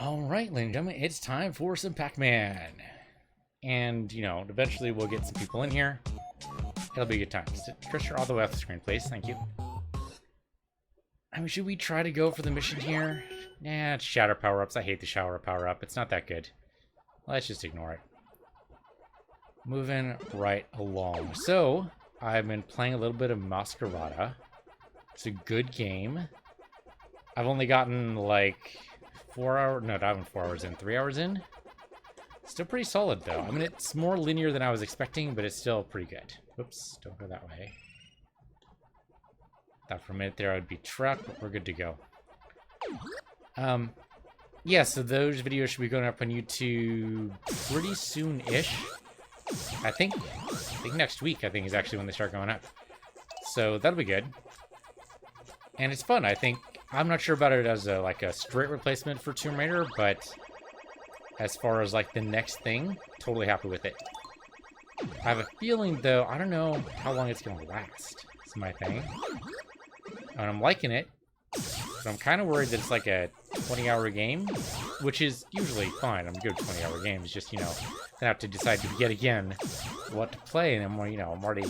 Alright, ladies and gentlemen, it's time for some Pac-Man. And, eventually we'll get some people in here. It'll be a good time. Trisha, all the way off the screen, please. Thank you. I mean, should we try to go for the mission here? Nah, it's shatter power-ups. I hate the shower power-up. It's not that good. Let's just ignore it. Moving right along. So, I've been playing a little bit of Masquerada. It's a good game. I've only gotten, like, 4 hours... No, not even 4 hours in. 3 hours in? Still pretty solid, though. I mean, it's more linear than I was expecting, but it's still pretty good. Whoops, don't go that way. Thought for a minute there I would be trapped, but we're good to go. Yeah, so those videos should be going up on YouTube pretty soon-ish. I think next week, is actually when they start going up. So that'll be good. And it's fun, I think. I'm not sure about it as a straight replacement for Tomb Raider, but as far as like the next thing, totally happy with it. I have a feeling though, I don't know how long it's gonna last. It's my thing. And I'm liking it, but I'm kind of worried that it's like a 20-hour game, which is usually fine. I'm good at 20-hour games, just, then I have to decide yet again what to play, and I'm already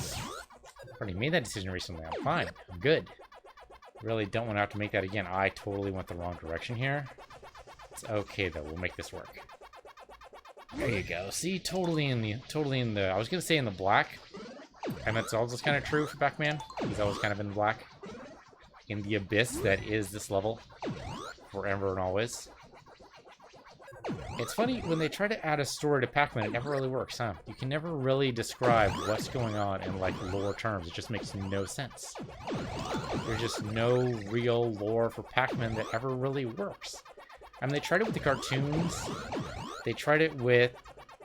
made that decision recently. I'm fine. I'm good. Really don't want to have to make that again. I totally went the wrong direction here. It's okay though. We'll make this work. There you go. See, totally in the. I was gonna say in the black, and that's also kind of true for Pac-Man. He's always kind of in the black, in the abyss that is this level, forever and always. It's funny when they try to add a story to Pac-Man, it never really works, huh? You can never really describe what's going on in like lore terms. It just makes no sense. There's just no real lore for Pac-Man that ever really works. I mean, they tried it with the cartoons. They tried it with,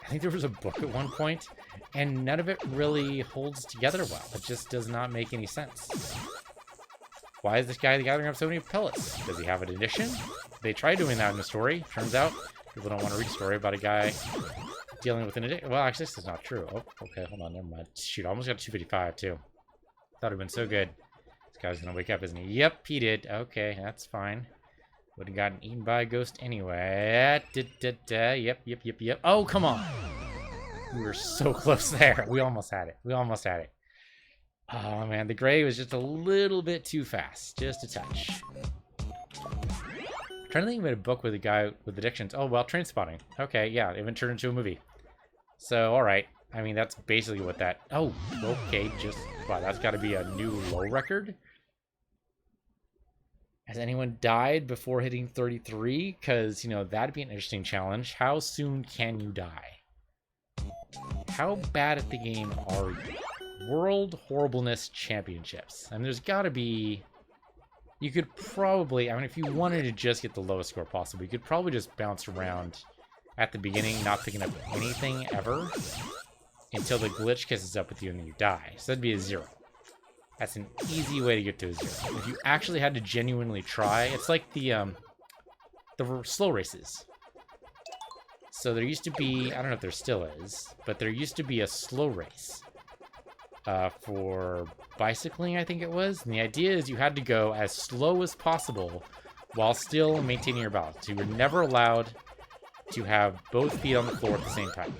I think there was a book at one point, and none of it really holds together well. It just does not make any sense. Why is this guy gathering up so many pellets? Does he have an addiction? They tried doing that in the story. Turns out, people don't want to read a story about a guy dealing with an addiction. Well, actually, this is not true. Oh, okay, hold on, never mind. Shoot, I almost got 255, too. Thought it'd been so good. This guy's gonna wake up, isn't he? Yep, he did. Okay, that's fine. Would have gotten eaten by a ghost anyway. Yep. Oh, come on! We were so close there. We almost had it. Oh, man, the gray was just a little bit too fast. Just a touch. I'm trying to think of a book with a guy with addictions. Oh, well, Trainspotting. Okay, yeah, it even turned into a movie. So, alright. I mean, that's basically what that... Oh, okay, just... Wow, that's got to be a new low record? Has anyone died before hitting 33? Because, that'd be an interesting challenge. How soon can you die? How bad at the game are you? World Horribleness Championships. And there's got to be... You could probably... I mean, if you wanted to just get the lowest score possible, you could probably just bounce around at the beginning, not picking up anything ever, until the glitch catches up with you and then you die. So that'd be a 0. That's an easy way to get to a 0. If you actually had to genuinely try, it's like the slow races. So there used to be, I don't know if there still is, but there used to be a slow race for bicycling, I think it was. And the idea is you had to go as slow as possible while still maintaining your balance. So you were never allowed to have both feet on the floor at the same time.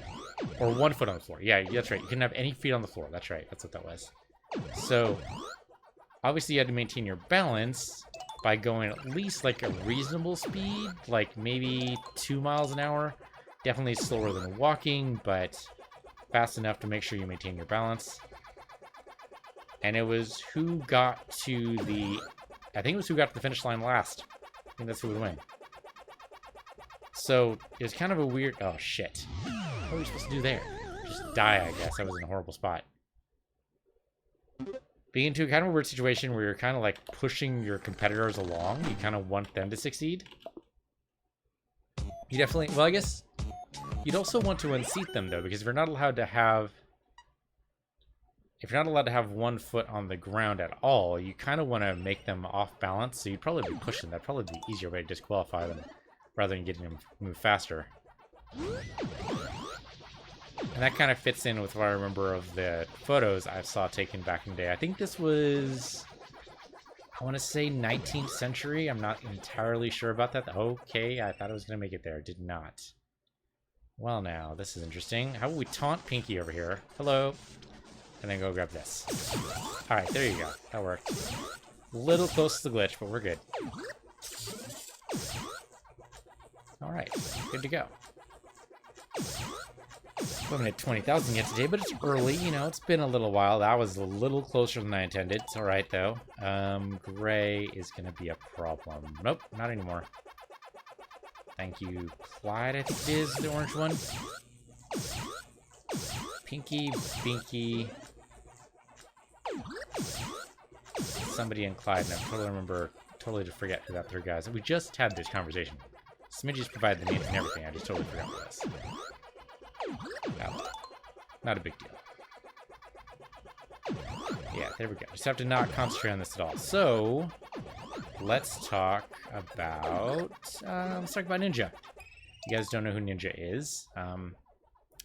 Or 1 foot on the floor. Yeah, that's right. You couldn't have any feet on the floor. That's right. That's what that was. So, obviously you had to maintain your balance by going at least like a reasonable speed, like maybe 2 miles an hour. Definitely slower than walking, but fast enough to make sure you maintain your balance. And it was who got to the... I think it was who got to the finish line last. I think that's who would win. So, it was kind of a weird... Oh, shit. What were we supposed to do there? Just die, I guess. I was in a horrible spot. Being into kind of a weird situation where you're kind of like pushing your competitors along. You kind of want them to succeed. You definitely... Well, I guess you'd also want to unseat them, though, because if you're not allowed to have... If you're not allowed to have 1 foot on the ground at all, you kind of want to make them off balance, so you'd probably be pushing. That'd probably be the easier way to disqualify them, rather than getting them to move faster. And that kind of fits in with what I remember of the photos I saw taken back in the day. I think this was... I want to say 19th century. I'm not entirely sure about that. Okay, I thought I was going to make it there. Did not. Well, now, this is interesting. How about we taunt Pinky over here? Hello. And then go grab this. Alright, there you go. That worked. A little close to the glitch, but we're good. Alright, good to go. We haven't hit 20,000 yet today, but it's early. You know, it's been a little while. That was a little closer than I intended. It's alright, though. Gray is going to be a problem. Nope, not anymore. Thank you, Clyde, I think it is, the orange one. Pinky, Binky. Somebody and Clyde, and I totally to forget who that third guy is. We just had this conversation. Smidges provided the names and everything. I just totally forgot what this. No, not a big deal. Yeah, there we go. Just have to not concentrate on this at all. So, let's talk about Ninja. You guys don't know who Ninja is.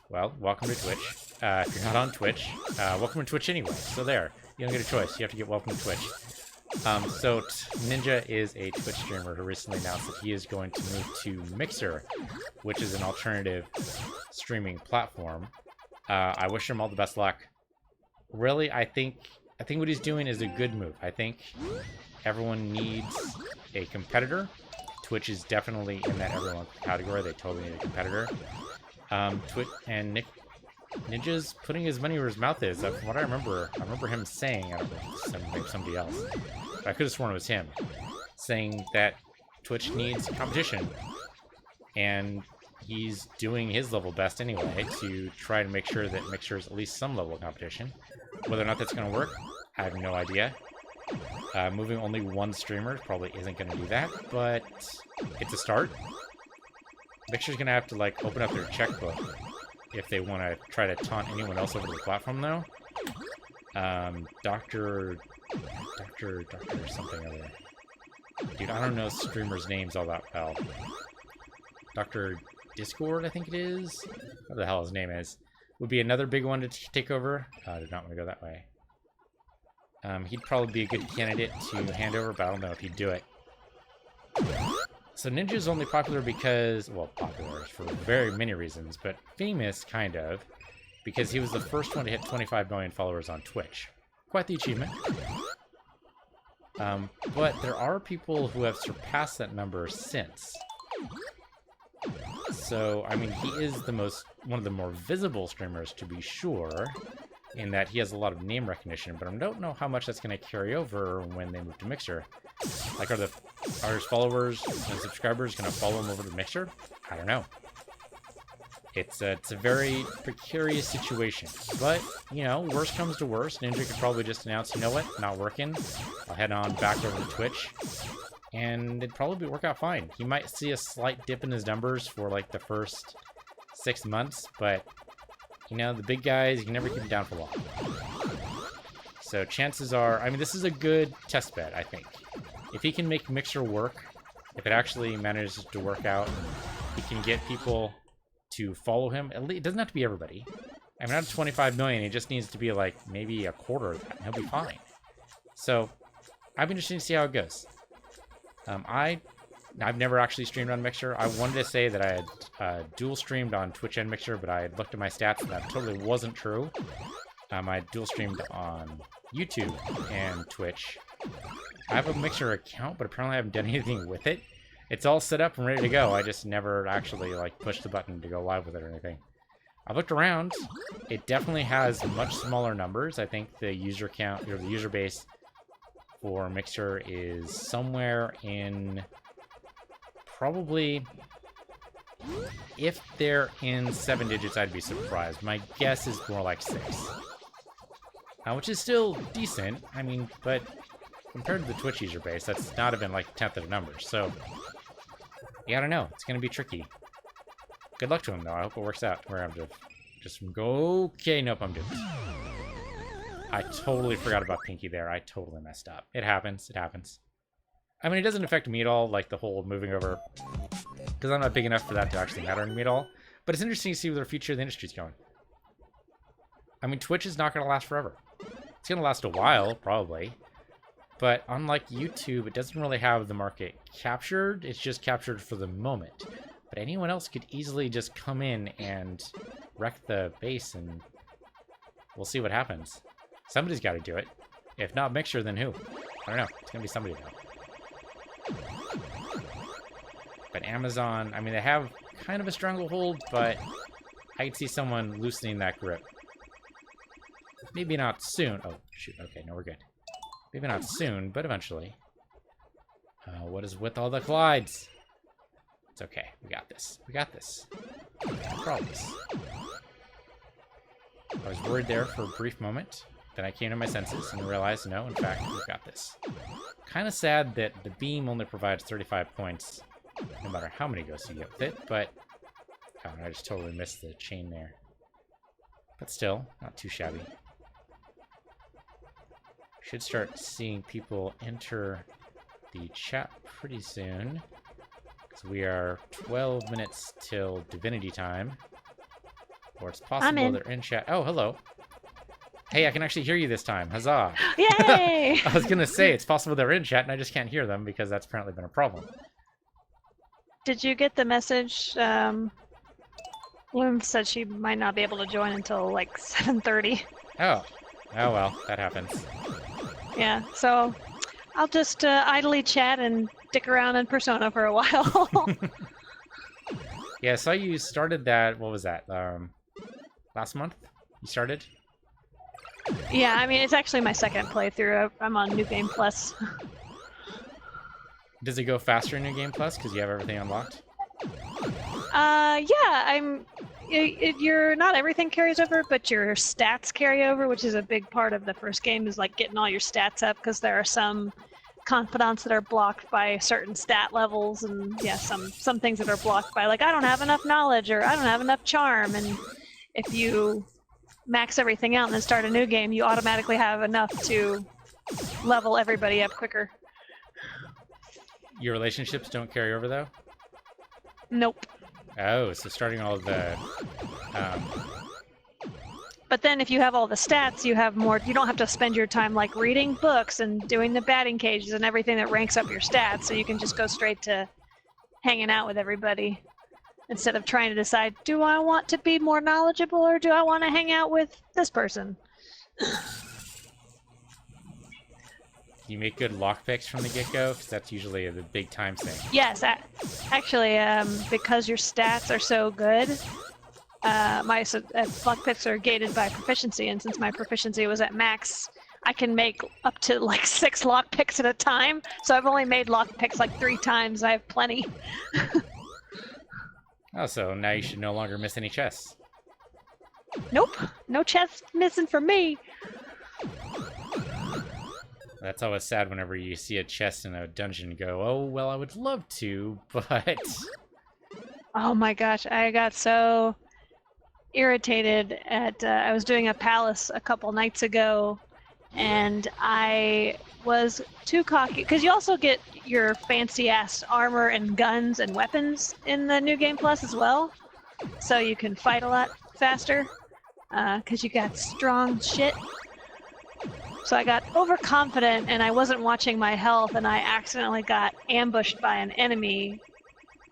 Well, welcome to Twitch. If you're not on Twitch, welcome to Twitch anyway. So there, you don't get a choice. You have to get welcome to Twitch. Ninja is a Twitch streamer who recently announced that he is going to move to Mixer, which is an alternative streaming platform. I wish him all the best luck. Really, I think what he's doing is a good move. I think everyone needs a competitor. Twitch is definitely in that everyone category. They totally need a competitor. Twitch and Ninja's putting his money where his mouth is. From what I remember him saying, I don't know if it's somebody else, but I could have sworn it was him, saying that Twitch needs competition. And he's doing his level best anyway to try to make sure that Mixer is at least some level of competition. Whether or not that's going to work, I have no idea. Moving only one streamer probably isn't going to do that, but it's a start. Mixer's going to have to, like, open up their checkbook if they want to try to taunt anyone else over the platform, though. Doctor something other. Dude, I don't know streamers' names all that well. Dr. Discord, I think it is? What the hell his name is. Would be another big one to take over. I did not want to go that way. He'd probably be a good candidate to hand over, but I don't know if he'd do it. So Ninja's only popular because, well, popular for very many reasons, but famous, kind of, because he was the first one to hit 25 million followers on Twitch. Quite the achievement. But there are people who have surpassed that number since. So, I mean, he is one of the more visible streamers, to be sure, in that he has a lot of name recognition, but I don't know how much that's going to carry over when they move to Mixer. Like, are his followers and subscribers going to follow him over to Mixer? I don't know. It's a very precarious situation. But, you know, worst comes to worst, Ninja could probably just announce, you know what, not working. I'll head on back over to Twitch. And it'd probably work out fine. He might see a slight dip in his numbers for, like, the first 6 months, but, you know, the big guys, you can never keep them down for long. So chances are, I mean, this is a good test bed, I think. If he can make Mixer work, if it actually manages to work out, he can get people to follow him. At least, it doesn't have to be everybody. I mean, out of 25 million, he just needs to be, like, maybe a quarter of that, and he'll be fine. So, I'd be interested to see how it goes. I've never actually streamed on Mixer. I wanted to say that I had dual streamed on Twitch and Mixer, but I had looked at my stats and that totally wasn't true. I dual streamed on YouTube and Twitch. I have a Mixer account, but apparently I haven't done anything with it. It's all set up and ready to go. I just never actually, like, pushed the button to go live with it or anything. I've looked around. It definitely has much smaller numbers. I think the user count, or the user base for Mixer is somewhere in probably, if they're in 7 digits, I'd be surprised. My guess is more like 6. Which is still decent. I mean, but compared to the Twitch user base, that's not even like a tenth of the numbers. So, yeah, I don't know. It's going to be tricky. Good luck to him, though. I hope it works out. Where I'm just go. Okay, nope, I'm doomed. I totally forgot about Pinky there. I totally messed up. It happens. It happens. I mean, it doesn't affect me at all, like the whole moving over, because I'm not big enough for that to actually matter to me at all. But it's interesting to see where the future of the industry is going. I mean, Twitch is not going to last forever. It's going to last a while, probably. But unlike YouTube, it doesn't really have the market captured. It's just captured for the moment. But anyone else could easily just come in and wreck the base, and we'll see what happens. Somebody's got to do it. If not Mixer, then who? I don't know. It's going to be somebody, though. But Amazon, I mean, they have kind of a stranglehold, but I could see someone loosening that grip. Maybe not soon. Oh, shoot. Okay, no, we're good. Maybe not soon, but eventually. What is with all the collides? It's okay. We got this. We got this. No problems. I was worried there for a brief moment. Then I came to my senses and realized, no, in fact, we've got this. Kind of sad that the beam only provides 35 points, no matter how many ghosts you get with it, but oh, I just totally missed the chain there. But still, not too shabby. Should start seeing people enter the chat pretty soon. So we are 12 minutes till Divinity time. Or it's possible they're in chat. Oh, hello. Hey, I can actually hear you this time. Huzzah. Yay! I was going to say, it's possible they're in chat and I just can't hear them because that's apparently been a problem. Did you get the message? Loom said she might not be able to join until like 7:30. Oh. Oh, well, that happens. Yeah, so I'll just idly chat and dick around in Persona for a while. Yeah, I saw you started that, what was that, last month? You started? Yeah, I mean, it's actually my second playthrough. I'm on New Game Plus. Does it go faster in New Game Plus because you have everything unlocked? Yeah, you're not everything carries over, but your stats carry over, which is a big part of the first game, is like getting all your stats up, because there are some confidants that are blocked by certain stat levels, and yeah, some things that are blocked by, like, I don't have enough knowledge, or I don't have enough charm, and if you max everything out and then start a new game, you automatically have enough to level everybody up quicker. Your relationships don't carry over, though? Nope. Oh, so starting all of the... But then if you have all the stats, you have more... You don't have to spend your time, like, reading books and doing the batting cages and everything that ranks up your stats, so you can just go straight to hanging out with everybody instead of trying to decide, do I want to be more knowledgeable or do I want to hang out with this person? You make good lockpicks from the get-go? Because that's usually the big time thing. Yes, actually, because your stats are so good, my lockpicks are gated by proficiency, and since my proficiency was at max, I can make up to like 6 lockpicks at a time, so I've only made lockpicks like 3 times. I have plenty. Oh, so now you should no longer miss any chests. Nope, no chests missing for me. That's always sad whenever you see a chest in a dungeon and go, oh, well, I would love to, but... Oh my gosh, I got so irritated at... I was doing a palace a couple nights ago, and I was too cocky, because you also get your fancy-ass armor and guns and weapons in the New Game Plus as well, so you can fight a lot faster, because you got strong shit. So I got overconfident and I wasn't watching my health, and I accidentally got ambushed by an enemy.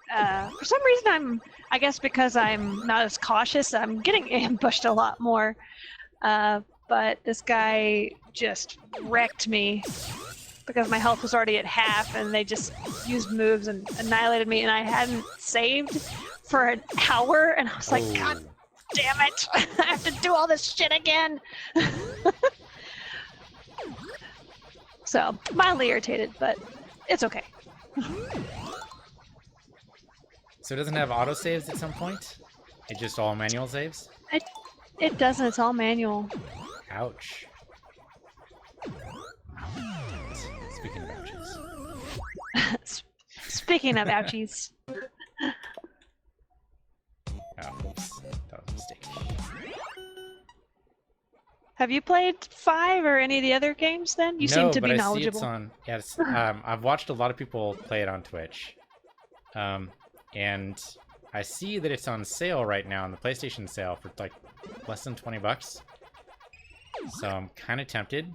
For some reason, I guess because I'm not as cautious, I'm getting ambushed a lot more. But this guy just wrecked me because my health was already at half, and they just used moves and annihilated me, and I hadn't saved for an hour, and I was like, God damn it, I have to do all this shit again. So, mildly irritated, but it's okay. So it doesn't have autosaves at some point? It's just all manual saves? It doesn't, it's all manual. Ouch. Speaking of ouchies. Speaking of ouchies. Oh, oops. That was a mistake. Have you played 5 or any of the other games then? You seem to be knowledgeable. No, but I see it's on... I've watched a lot of people play it on Twitch. And I see that it's on sale right now on the PlayStation sale for like less than $20. So I'm kind of tempted.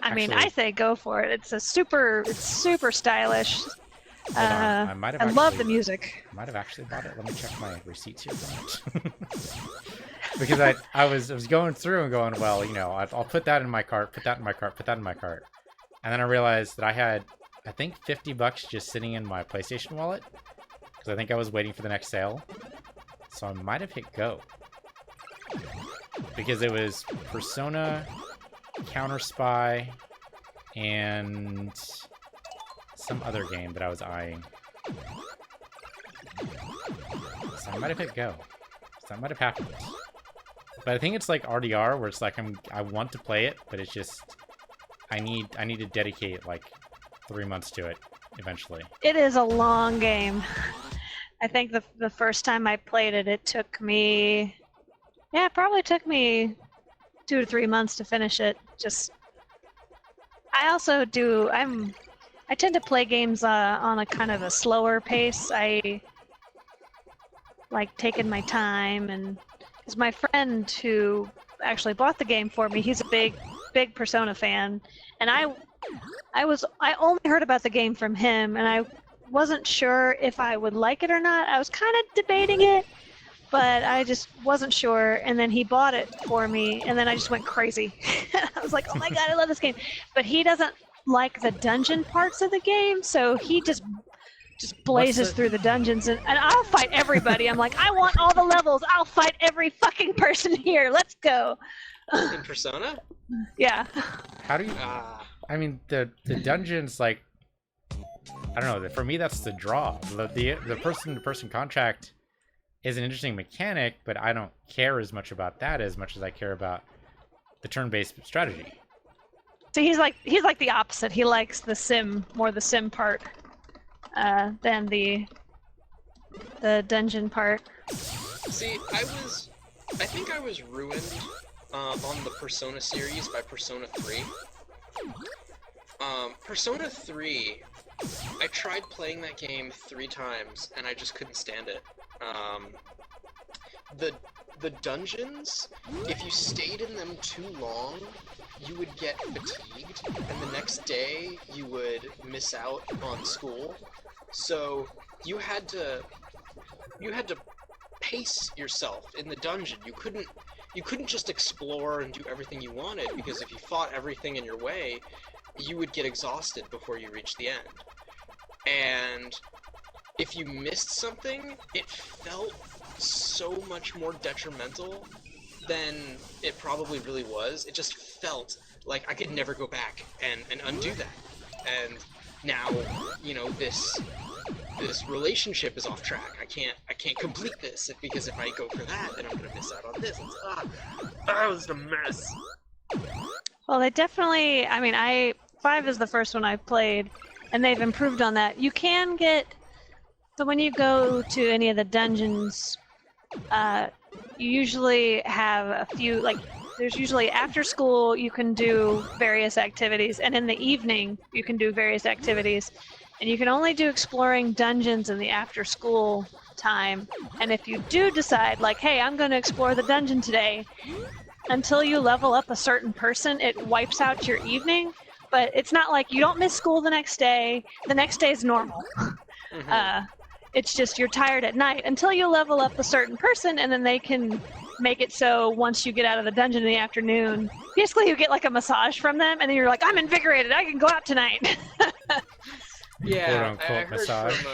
I mean, Actually- I say go for it. It's super stylish. Hold on, I might have. I love the music. Might have actually bought it. Let me check my receipts here from it. Because I was going through and going, well, you know, I'll put that in my cart, put that in my cart, put that in my cart, and then I realized that I had, I think, $50 just sitting in my PlayStation wallet because I think I was waiting for the next sale, so I might have hit go because it was Persona, Counter Spy, and some other game that I was eyeing. So I might have hit go. So that might have happened. But I think it's like RDR, where it's like I want to play it, but it's just I need to dedicate like 3 months to it eventually. It is a long game. I think the first time I played it, it took me, yeah, it probably took me 2 to 3 months to finish it. Just, I also do, I tend to play games on a kind of a slower pace. I like taking my time, and because my friend who actually bought the game for me, he's a big Persona fan, and I only heard about the game from him, and I wasn't sure if I would like it or not. I was kind of debating it, but I just wasn't sure, and then he bought it for me, and then I just went crazy. I was like, oh my god, I love this game. But he doesn't like the dungeon parts of the game, so he just blazes through the dungeons, and I'll fight everybody. I'm like, I want all the levels. I'll fight every fucking person here. Let's go. In Persona? Yeah. How do you... I mean, the dungeons, like... I don't know. For me, that's the draw. The person-to-person contact is an interesting mechanic, but I don't care as much about that as much as I care about the turn-based strategy. So he's like the opposite. He likes the sim, more the sim part than the dungeon part. See, I think I was ruined on the Persona series by Persona 3. Persona 3, I tried playing that game 3 times, and I just couldn't stand it. The dungeons, if you stayed in them too long, you would get fatigued, and the next day you would miss out on school. So you had to pace yourself in the dungeon. You couldn't just explore and do everything you wanted, because if you fought everything in your way, you would get exhausted before you reached the end. And if you missed something, it felt so much more detrimental than it probably really was. It just felt like I could never go back and undo that. And now, you know, this relationship is off track. I can't complete this, because if I go for that, then I'm gonna miss out on this. That was a mess. Well, they definitely, I mean, 5 is the first one I've played, and they've improved on that. You can get, so when you go to any of the dungeons, you usually have a few, like, there's usually after school you can do various activities, and in the evening you can do various activities, and you can only do exploring dungeons in the after school time. And if you do decide, like, hey, I'm going to explore the dungeon today, until you level up a certain person, it wipes out your evening. But it's not like you don't miss school the next day. The next day is normal. Mm-hmm. It's just you're tired at night until you level up a certain person, and then they can make it so once you get out of the dungeon in the afternoon, basically you get like a massage from them, and then you're like, I'm invigorated, I can go out tonight. Yeah, I heard massage.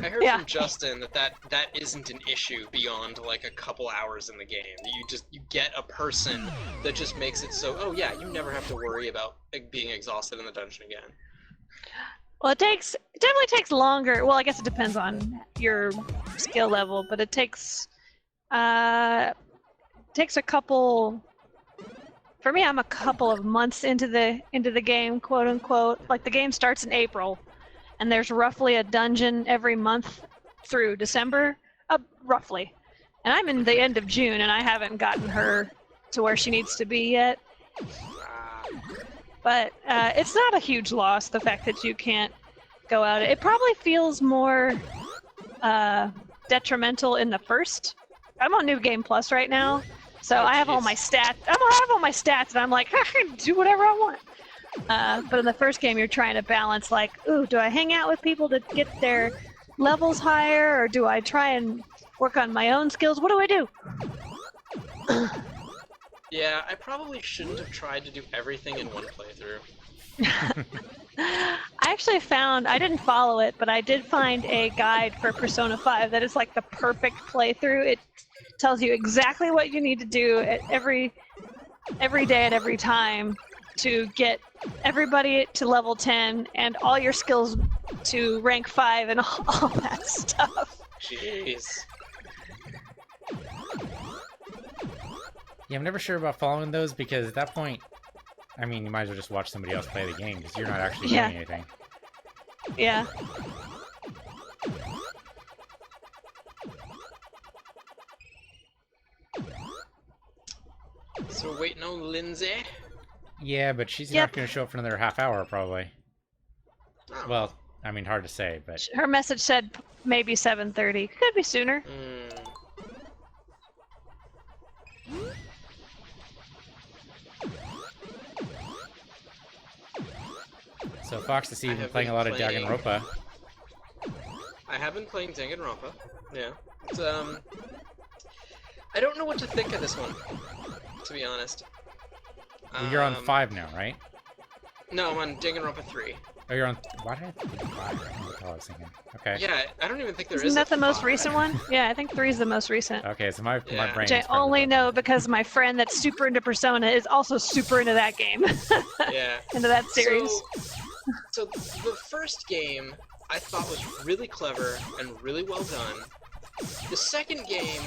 from Justin that isn't an issue beyond like a couple hours in the game. You get a person that just makes it so, oh yeah, you never have to worry about being exhausted in the dungeon again. Well, it definitely takes longer. Well, I guess it depends on your skill level, but it takes a couple. For me, I'm a couple of months into the game, quote unquote. Like the game starts in April, and there's roughly a dungeon every month through December, roughly. And I'm in the end of June, and I haven't gotten her to where she needs to be yet. But it's not a huge loss, the fact that you can't go out. It probably feels more detrimental in the first. I'm on New Game Plus right now, so I have all my stats. I have all my stats, and I'm like, I can do whatever I want. But in the first game, you're trying to balance like, ooh, do I hang out with people to get their levels higher, or do I try and work on my own skills? What do I do? Yeah, I probably shouldn't have tried to do everything in one playthrough. I actually found, I didn't follow it, but I did find a guide for Persona 5 that is like the perfect playthrough. It tells you exactly what you need to do at every day at every time to get everybody to level 10 and all your skills to rank 5 and all that stuff. Jeez. Yeah, I'm never sure about following those because at that point, I mean, you might as well just watch somebody else play the game because you're not actually doing anything. Yeah. So we're waiting on Lindsay. Yeah, but she's Yep. not going to show up for another half hour, probably. Oh. Well, I mean, hard to say, but... Her message said maybe 7:30. Could be sooner. So Fox this I evening have playing a been lot of playing- Danganronpa. I have been playing Danganronpa. Yeah. It's, I don't know what to think of this one, to be honest. Well, you're on 5 now, right? No, I'm on Danganronpa 3. Oh, you're on... Why did I think 5? I don't know what I was thinking. Okay. Yeah, I don't even think there Isn't is that the most 5. recent one? Yeah, I think 3 is the most recent. Okay, so my Yeah. brain Which I is probably only broken. know because my friend that's super into Persona is also super into that game. Yeah. Into that series. So the first game I thought was really clever and really well done. The second game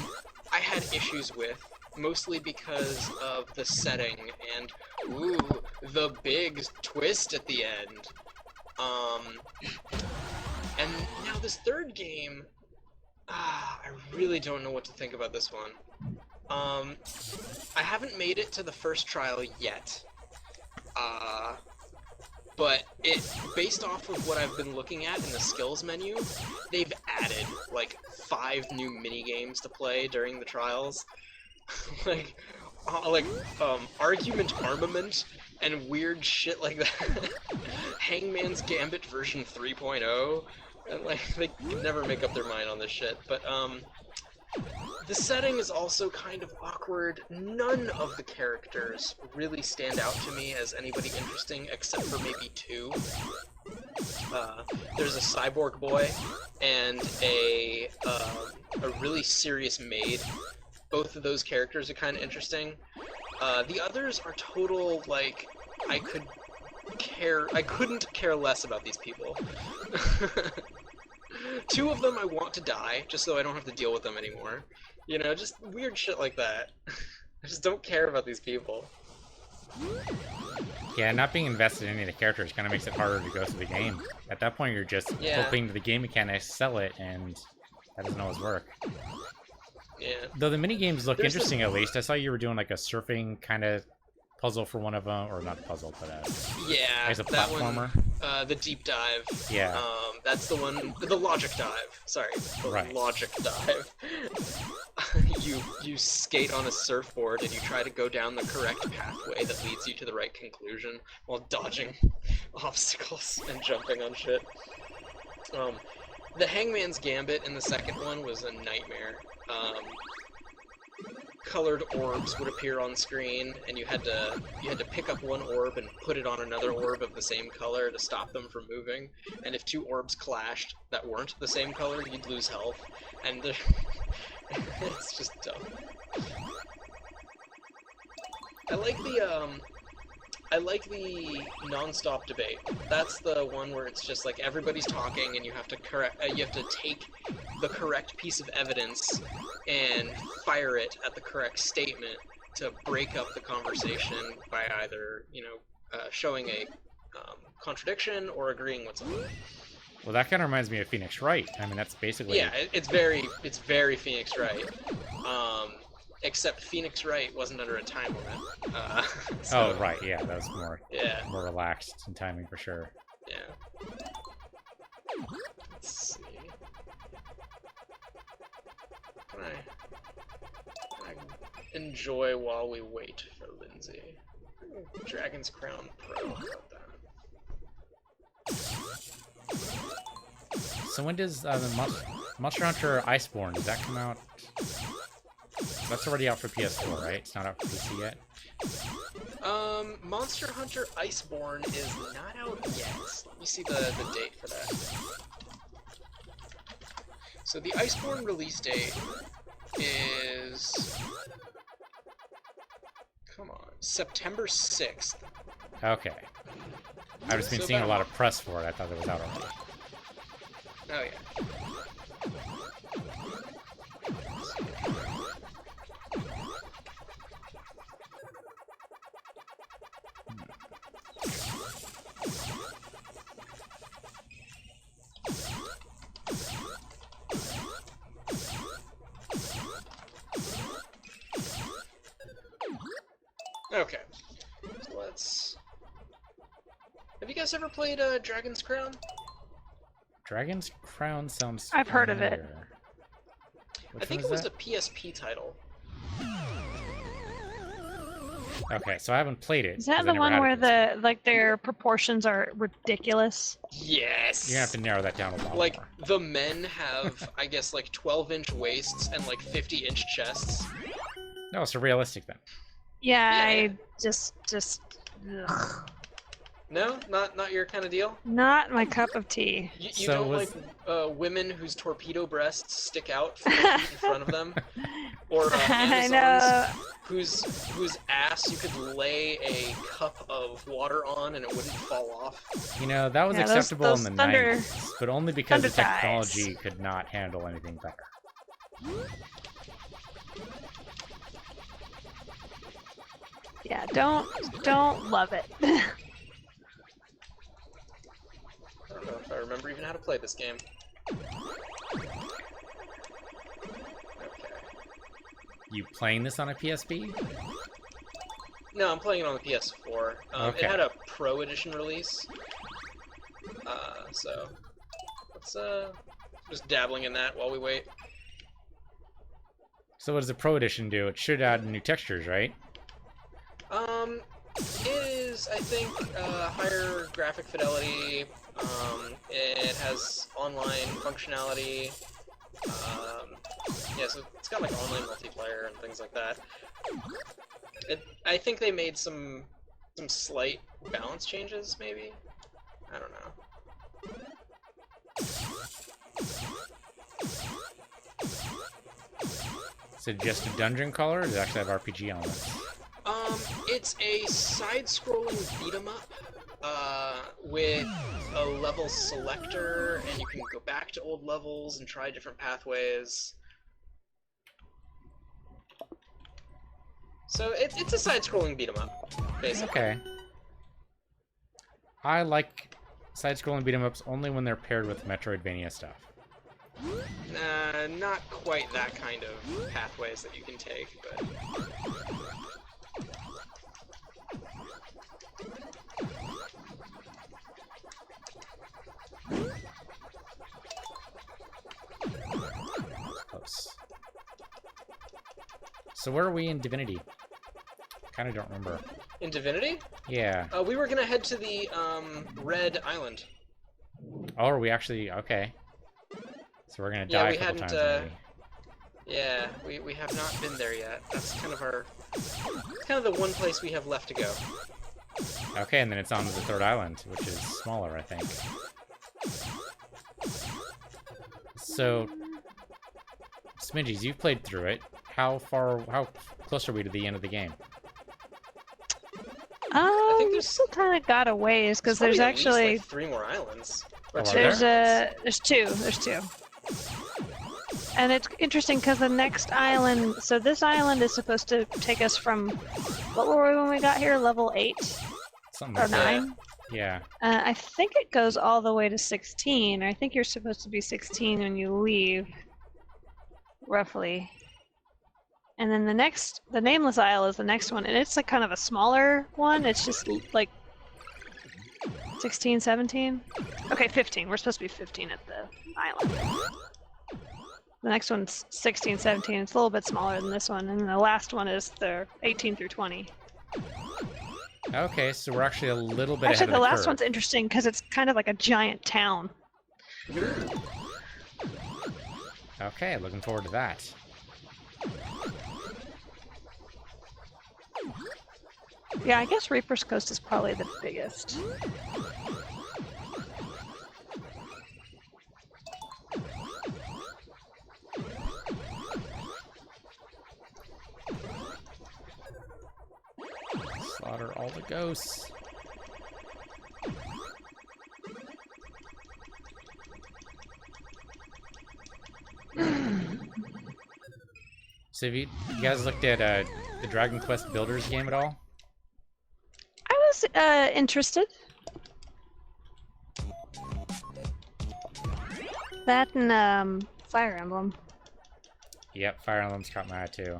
I had issues with, mostly because of the setting and, ooh, the big twist at the end. And now this third game, I really don't know what to think about this one. I haven't made it to the first trial yet. But based off of what I've been looking at in the skills menu, they've added like 5 new mini games to play during the trials, like argument armament and weird shit like that. Hangman's Gambit version 3.0, and like they can never make up their mind on this shit. But the setting is also kind of awkward. None of the characters really stand out to me as anybody interesting, except for maybe 2. There's a cyborg boy and a really serious maid. Both of those characters are kind of interesting. The others are total, like, I couldn't care less about these people. 2 of them I want to die, just so I don't have to deal with them anymore. You know, just weird shit like that. I just don't care about these people. Yeah, not being invested in any of the characters kind of makes it harder to go through the game. At that point, you're just hoping the game mechanics sell it, and that doesn't always work. Yeah. Though the mini games look interesting, at least. I saw you were doing like a surfing kind of puzzle for one of them, or not a puzzle, but as a that platformer. One, the deep dive. Yeah. That's the one. The logic dive. Sorry, the logic dive. You skate on a surfboard and you try to go down the correct pathway that leads you to the right conclusion while dodging obstacles and jumping on shit. The Hangman's Gambit in the second one was a nightmare. Colored orbs would appear on screen, and you had to pick up one orb and put it on another orb of the same color to stop them from moving. And if 2 orbs clashed that weren't the same color, you'd lose health. And it's just dumb. I like the non-stop debate. That's the one where it's just like everybody's talking and you have to take the correct piece of evidence and fire it at the correct statement to break up the conversation by either, showing a contradiction or agreeing with something. Well, that kind of reminds me of Phoenix Wright. I mean, that's basically... Yeah, it's very Phoenix Wright. Except Phoenix Wright wasn't under a time limit. Oh, right, yeah, that was more relaxed in timing for sure. Yeah. Let's see. Can I enjoy while we wait for Lindsay? Dragon's Crown Pro. How about that? So when does the Monster Hunter Iceborne, does that come out? That's already out for PS4, right? It's not out for PC yet? Monster Hunter Iceborne is not out yet. Let me see the date for that. So the Iceborne release date is... Come on. September 6th. Okay. I've just been So seeing a about- lot of press for it. I thought it was out already. Oh, yeah. Okay. So let's... Have you guys ever played Dragon's Crown? Dragon's Crown sounds I've heard of it. familiar. Which I think one it is was that? a PSP title. Okay, so I haven't played it. Is that 'cause I the never one had a where PSP. the like their proportions are ridiculous? Yes! You're gonna have to narrow that down a lot Like, more. the men have, I guess, like 12-inch waists and like 50-inch chests. No, it's realistic then. Yeah, Yeah. I just ugh. No? Not your kind of deal? Not my cup of tea. You So don't was- like women whose torpedo breasts stick out 4 feet in front of them? Or I Amazons know. whose ass you could lay a cup of water on and it wouldn't fall off? You know, that was Yeah, those- acceptable those in the thunder- 90s, but only because the thunder technology thighs. could not handle anything better. Yeah, don't love it. I don't know if I remember even how to play this game. Okay. You playing this on a PSP? No, I'm playing it on the PS4. Okay. It had a Pro Edition release. So let's just dabbling in that while we wait. So what does the Pro Edition do? It should add new textures, right? It is, I think, higher graphic fidelity. It has online functionality. Yeah, so it's got like online multiplayer and things like that. I think they made some slight balance changes, maybe. I don't know. Is it just a dungeon crawler, or does it actually have RPG elements? It's a side-scrolling beat-em-up, with a level selector, and you can go back to old levels and try different pathways. So it's a side-scrolling beat-em-up, basically. Okay. I like side-scrolling beat-em-ups only when they're paired with Metroidvania stuff. Not quite that kind of pathways that you can take, but... Close. So where are we in Divinity? Kind of don't remember. In Divinity? Yeah. We were gonna head to the, Red Island. Oh, are we actually... Okay. So we're gonna Yeah, die we a couple hadn't, times, maybe. Yeah, we have not been there yet. That's kind of our... It's kind of the one place we have left to go. Okay, and then it's on to the third island, which is smaller, I think. So, Smidgies, you've played through it. How close are we to the end of the game? think We there's- still kind of got a ways because there's probably at least, actually like 3 more islands. Or Oh, are 2 there? there's two. There's two. And it's interesting because the next island, so this island is supposed to take us from, what were we when we got here? Level 8 Something or like that. 9? Yeah. I think it goes all the way to 16. I think you're supposed to be 16 when you leave, roughly. And then the Nameless Isle is the next one, and it's like kind of a smaller one. It's just like 16, 17? Okay, 15. We're supposed to be 15 at the island. The next one's 16, 17. It's a little bit smaller than this one, and then the last one is the 18 through 20. Okay, so we're actually a little bit Actually, ahead the of the last curve. one's interesting because it's kind of like a giant town. Okay, looking forward to that. Yeah, I guess Reaper's Coast is probably the biggest. Slaughter all the ghosts. So have you guys looked at the Dragon Quest Builders game at all? I was interested. That and Fire Emblem. Yep, Fire Emblem's caught my eye too.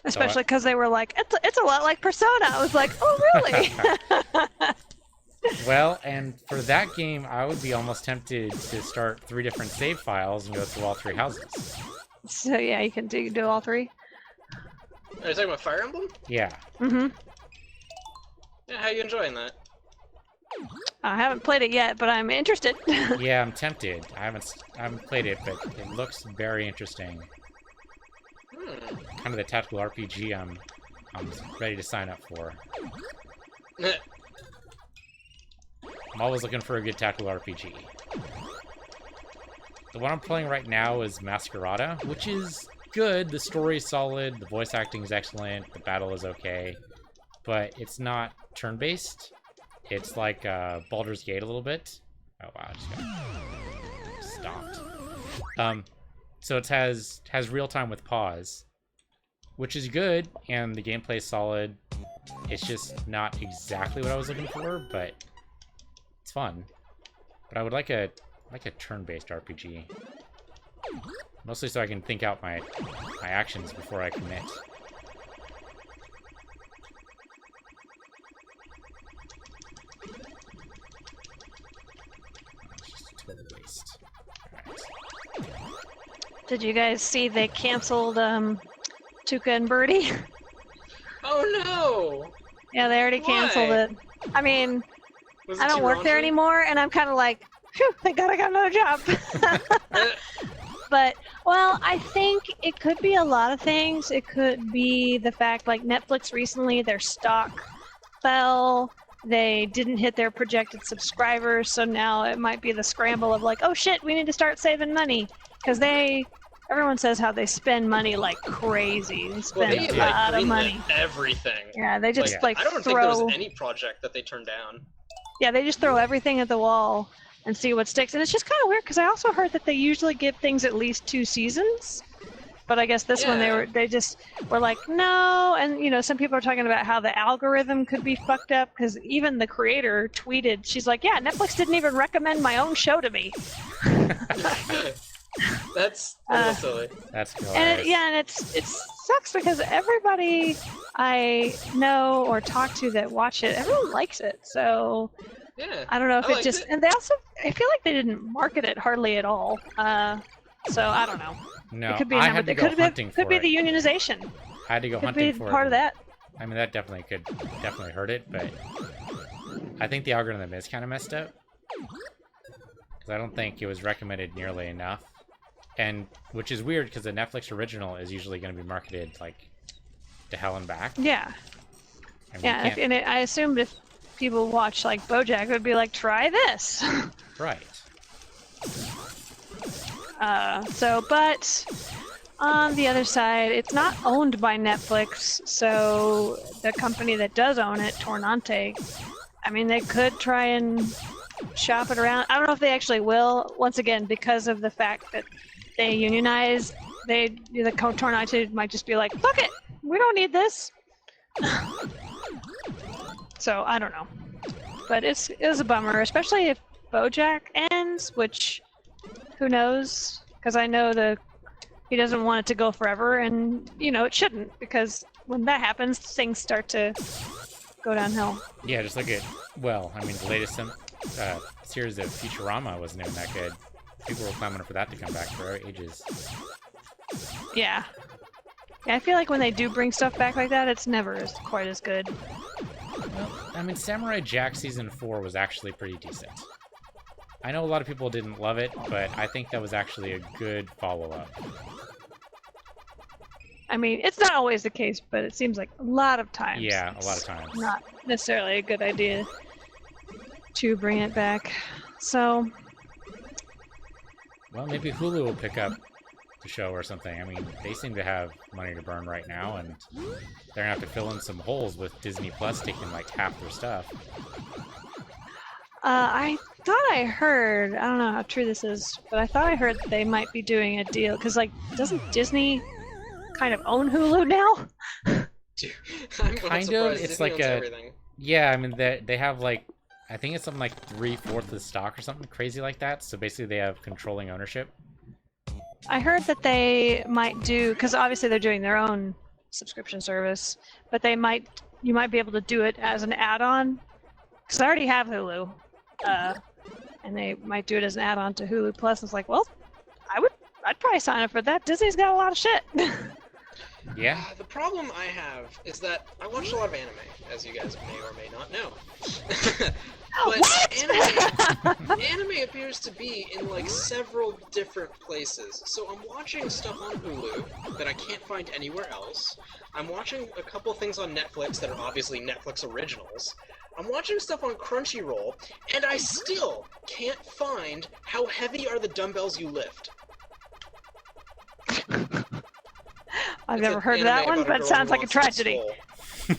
Especially because they were like, it's a lot like Persona. I was like, oh, really? Well, and for that game, I would be almost tempted to start 3 different save files and go through all 3 houses. So yeah, you can do all 3. Are you talking about Fire Emblem? Yeah. Mm-hmm. Yeah, how you enjoying that? I haven't played it yet, but I'm interested. Yeah, I'm tempted. I haven't played it, but it looks very interesting. Kind of the tactical RPG I'm ready to sign up for. I'm always looking for a good tactical RPG. The one I'm playing right now is Masquerada, which is good. The story's solid, the voice acting is excellent, the battle is okay, but it's not turn-based. It's like Baldur's Gate a little bit. Oh wow, I just got stomped. So it has real-time with pause, which is good, and the gameplay is solid. It's just not exactly what I was looking for, but it's fun. But I would like a turn-based RPG. Mostly so I can think out my actions before I commit. It's just a total waste. Alright. Did you guys see they canceled Tuca and Birdie? Oh no! Yeah, they already canceled Why? it. I mean, Was it I don't too work there raunchy? anymore, and I'm kind of like, phew, thank God I got another job. But, well, I think it could be a lot of things. It could be the fact, like, Netflix recently, their stock fell. They didn't hit their projected subscribers, so now it might be the scramble of, like, oh shit, we need to start saving money. Because everyone says how they spend money like crazy. They spend Well, they a lot of greenlit money. everything. Yeah, they just I don't think there throw. was any project that they turned down. Yeah, they just throw everything at the wall and see what sticks. And it's just kind of weird because I also heard that they usually give things at least 2 seasons. But I guess this one they just were like, no. And you know, some people are talking about how the algorithm could be fucked up because even the creator tweeted, she's like, yeah, Netflix didn't even recommend my own show to me. That's a little silly. That's hilarious. And it sucks because everybody I know or talk to that watch it, everyone likes it. So Yeah. I don't know if I it liked just it. and they also I feel like they didn't market it hardly at all. So I don't know. No, It could be I another. had to It go could hunting be for could be it. the unionization. I had to go Could hunting be for part it. of that. I mean, that definitely could hurt it, but I think the algorithm is kind of messed up. Because I don't think it was recommended nearly enough. And, which is weird, because the Netflix original is usually going to be marketed, like, to hell and back. Yeah. I mean, Yeah. I assumed if people watch like BoJack, it would be like, try this. Right. But on the other side, it's not owned by Netflix, so the company that does own it, Tornante, I mean, they could try and shop it around. I don't know if they actually will, once again, because of the fact that they unionize, the Tornante might just be like, fuck it, we don't need this. So, I don't know. But it was a bummer, especially if BoJack ends, which, who knows? Because I know he doesn't want it to go forever, and, you know, it shouldn't, because when that happens, things start to go downhill. Yeah, just look at, well, I mean, the latest series of Futurama wasn't even that good. People were clamoring for that to come back for ages. Yeah. Yeah, I feel like when they do bring stuff back like that, it's never quite as good. Well, I mean, Samurai Jack Season 4 was actually pretty decent. I know a lot of people didn't love it, but I think that was actually a good follow-up. I mean, it's not always the case, but it seems like a lot of times. Yeah, a lot of times. Not necessarily a good idea to bring it back. So, well, maybe Hulu will pick up the show or something. I mean, they seem to have money to burn right now, and they're gonna have to fill in some holes with Disney Plus taking like half their stuff. I thought I heard, I don't know how true this is, but I thought I heard that they might be doing a deal, because, like, doesn't Disney kind of own Hulu now? Dude, I'm Kind surprised. of. It's Disney like owns everything. Yeah, I mean, they have like, I think it's something like 3/4 of the stock or something crazy like that. So basically, they have controlling ownership. I heard that they might do, because obviously they're doing their own subscription service, but you might be able to do it as an add-on, because I already have Hulu, and they might do it as an add-on to Hulu Plus. It's like, well, I'd probably sign up for that. Disney's got a lot of shit. Yeah. The problem I have is that I watch a lot of anime, as you guys may or may not know. But anime appears to be in like several different places. So I'm watching stuff on Hulu that I can't find anywhere else. I'm watching a couple things on Netflix that are obviously Netflix originals. I'm watching stuff on Crunchyroll, and I still can't find how heavy are the dumbbells you lift. I've It's never an heard of anime that one, about but it girl sounds who like a wants to tragedy.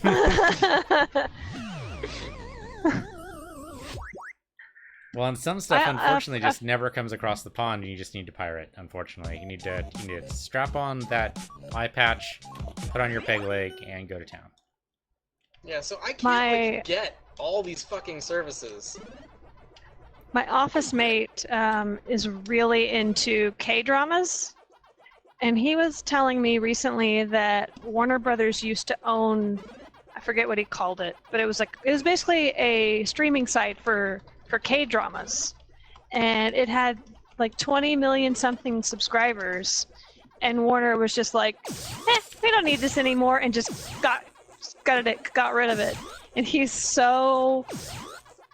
swole. Well, and some stuff unfortunately just never comes across the pond, and you just need to pirate. Unfortunately, you need to strap on that eye patch, put on your peg leg, and go to town. Yeah, so I can't like, get all these fucking services. My office mate is really into K-dramas, and he was telling me recently that Warner Brothers used to own, I forget what he called it, but it was basically a streaming site for K-dramas, and it had like 20 million something subscribers, and Warner was just like, we don't need this anymore, and just got rid of it. And he's so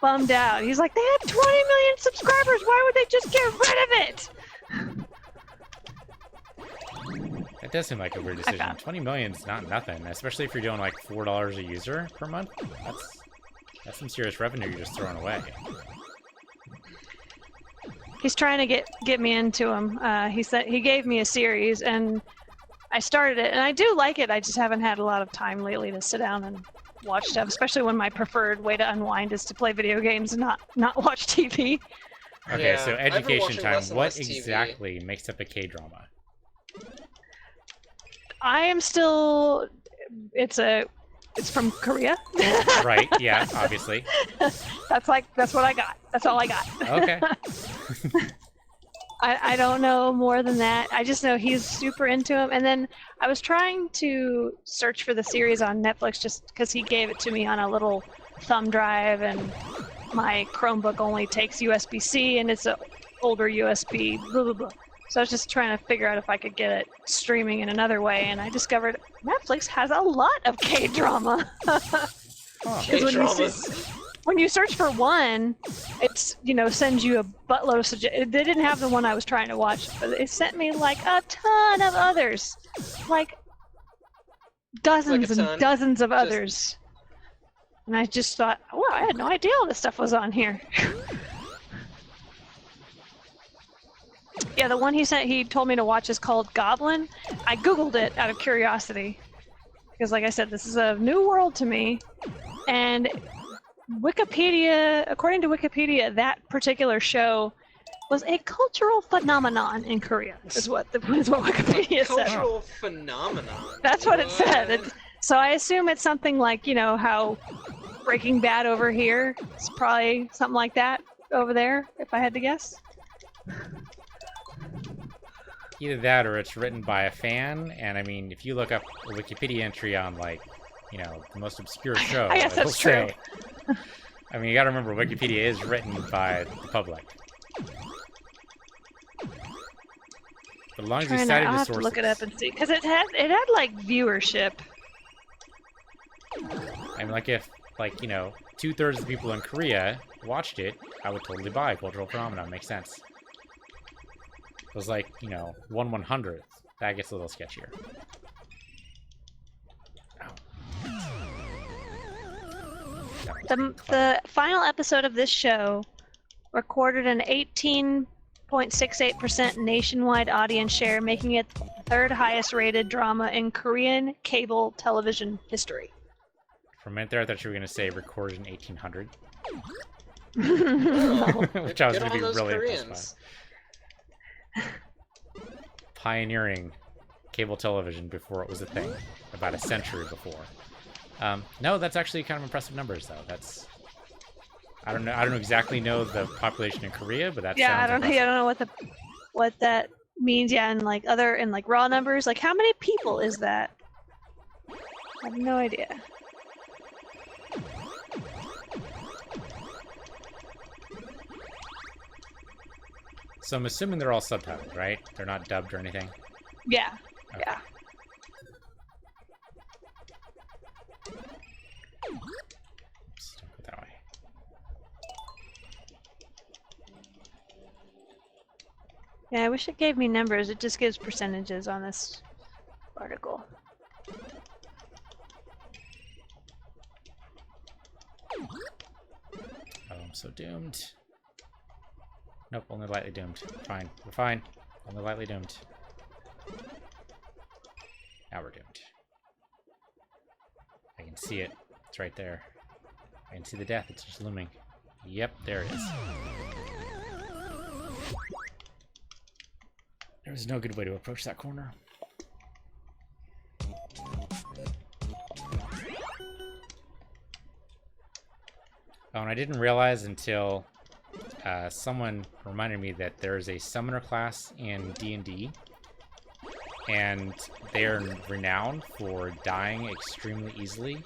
bummed out. He's like, they had 20 million subscribers, why would they just get rid of it? That does seem like a weird decision. 20 million is not nothing, especially if you're doing like $4 a user per month. That's some serious revenue you're just throwing away. He's trying to get me into him. He said he gave me a series, and I started it, and I do like it. I just haven't had a lot of time lately to sit down and watch stuff, especially when my preferred way to unwind is to play video games and not watch TV. Okay, Yeah, so I've been education watching time. less and What less TV. exactly makes up a K-drama? I am still. It's from Korea. Right, yeah, obviously. That's what I got. That's all I got. Okay. I don't know more than that. I just know he's super into him. And then I was trying to search for the series on Netflix just because he gave it to me on a little thumb drive, and my Chromebook only takes USB-C, and it's an older USB, blah, blah, blah. So I was just trying to figure out if I could get it streaming in another way, and I discovered Netflix has a lot of K-drama. K-dramas. When you search for one, it's, sends you a buttload of suggestions. They didn't have the one I was trying to watch, but it sent me like a ton of others. Like dozens and dozens of others. And I just thought, wow, I had no idea all this stuff was on here. Yeah, the one he told me to watch is called Goblin. I Googled it out of curiosity. Because like I said, this is a new world to me. And according to Wikipedia, that particular show was a cultural phenomenon in Korea, is what Wikipedia said. Cultural phenomenon. That's what it said. So I assume it's something like, how Breaking Bad over here, it's probably something like that over there, if I had to guess. Either that or it's written by a fan, and I mean, if you look up a Wikipedia entry on, like, the most obscure show, I guess that's true. I mean, you gotta remember, Wikipedia is written by the public. But as long as you cited I'll the have to sources. look it up and see, because it had like viewership. I mean, like if, like, 2/3 of the people in Korea watched it, I would totally buy Cultural Phenomenon. Makes sense. It was like, you know, 1/100th. That gets a little sketchier. The final episode of this show recorded an 18.68% nationwide audience share, making it the third highest rated drama in Korean cable television history. For a minute there, I thought you were going to say recorded in 1800. Oh, Which I was good going to be on those really Koreans. impressed by. Pioneering cable television before it was a thing. About a century before. No, that's actually kind of impressive numbers, though. That's... I don't know exactly know the population in Korea, but that sounds impressive. I don't know what that means. Yeah, in like raw numbers, like how many people is that? I have no idea. So I'm assuming they're all subtitled, right? They're not dubbed or anything? Yeah. Okay. Yeah. Oops, don't go that way. Yeah, I wish it gave me numbers. It just gives percentages on this article. Oh, I'm so doomed. Nope, only lightly doomed. Fine, we're fine. Only lightly doomed. Now we're doomed. I can see it. It's right there. I can see the death. It's just looming. Yep, there it is. There was no good way to approach that corner. Oh, and I didn't realize until someone reminded me that there is a summoner class in D&D, and they are renowned for dying extremely easily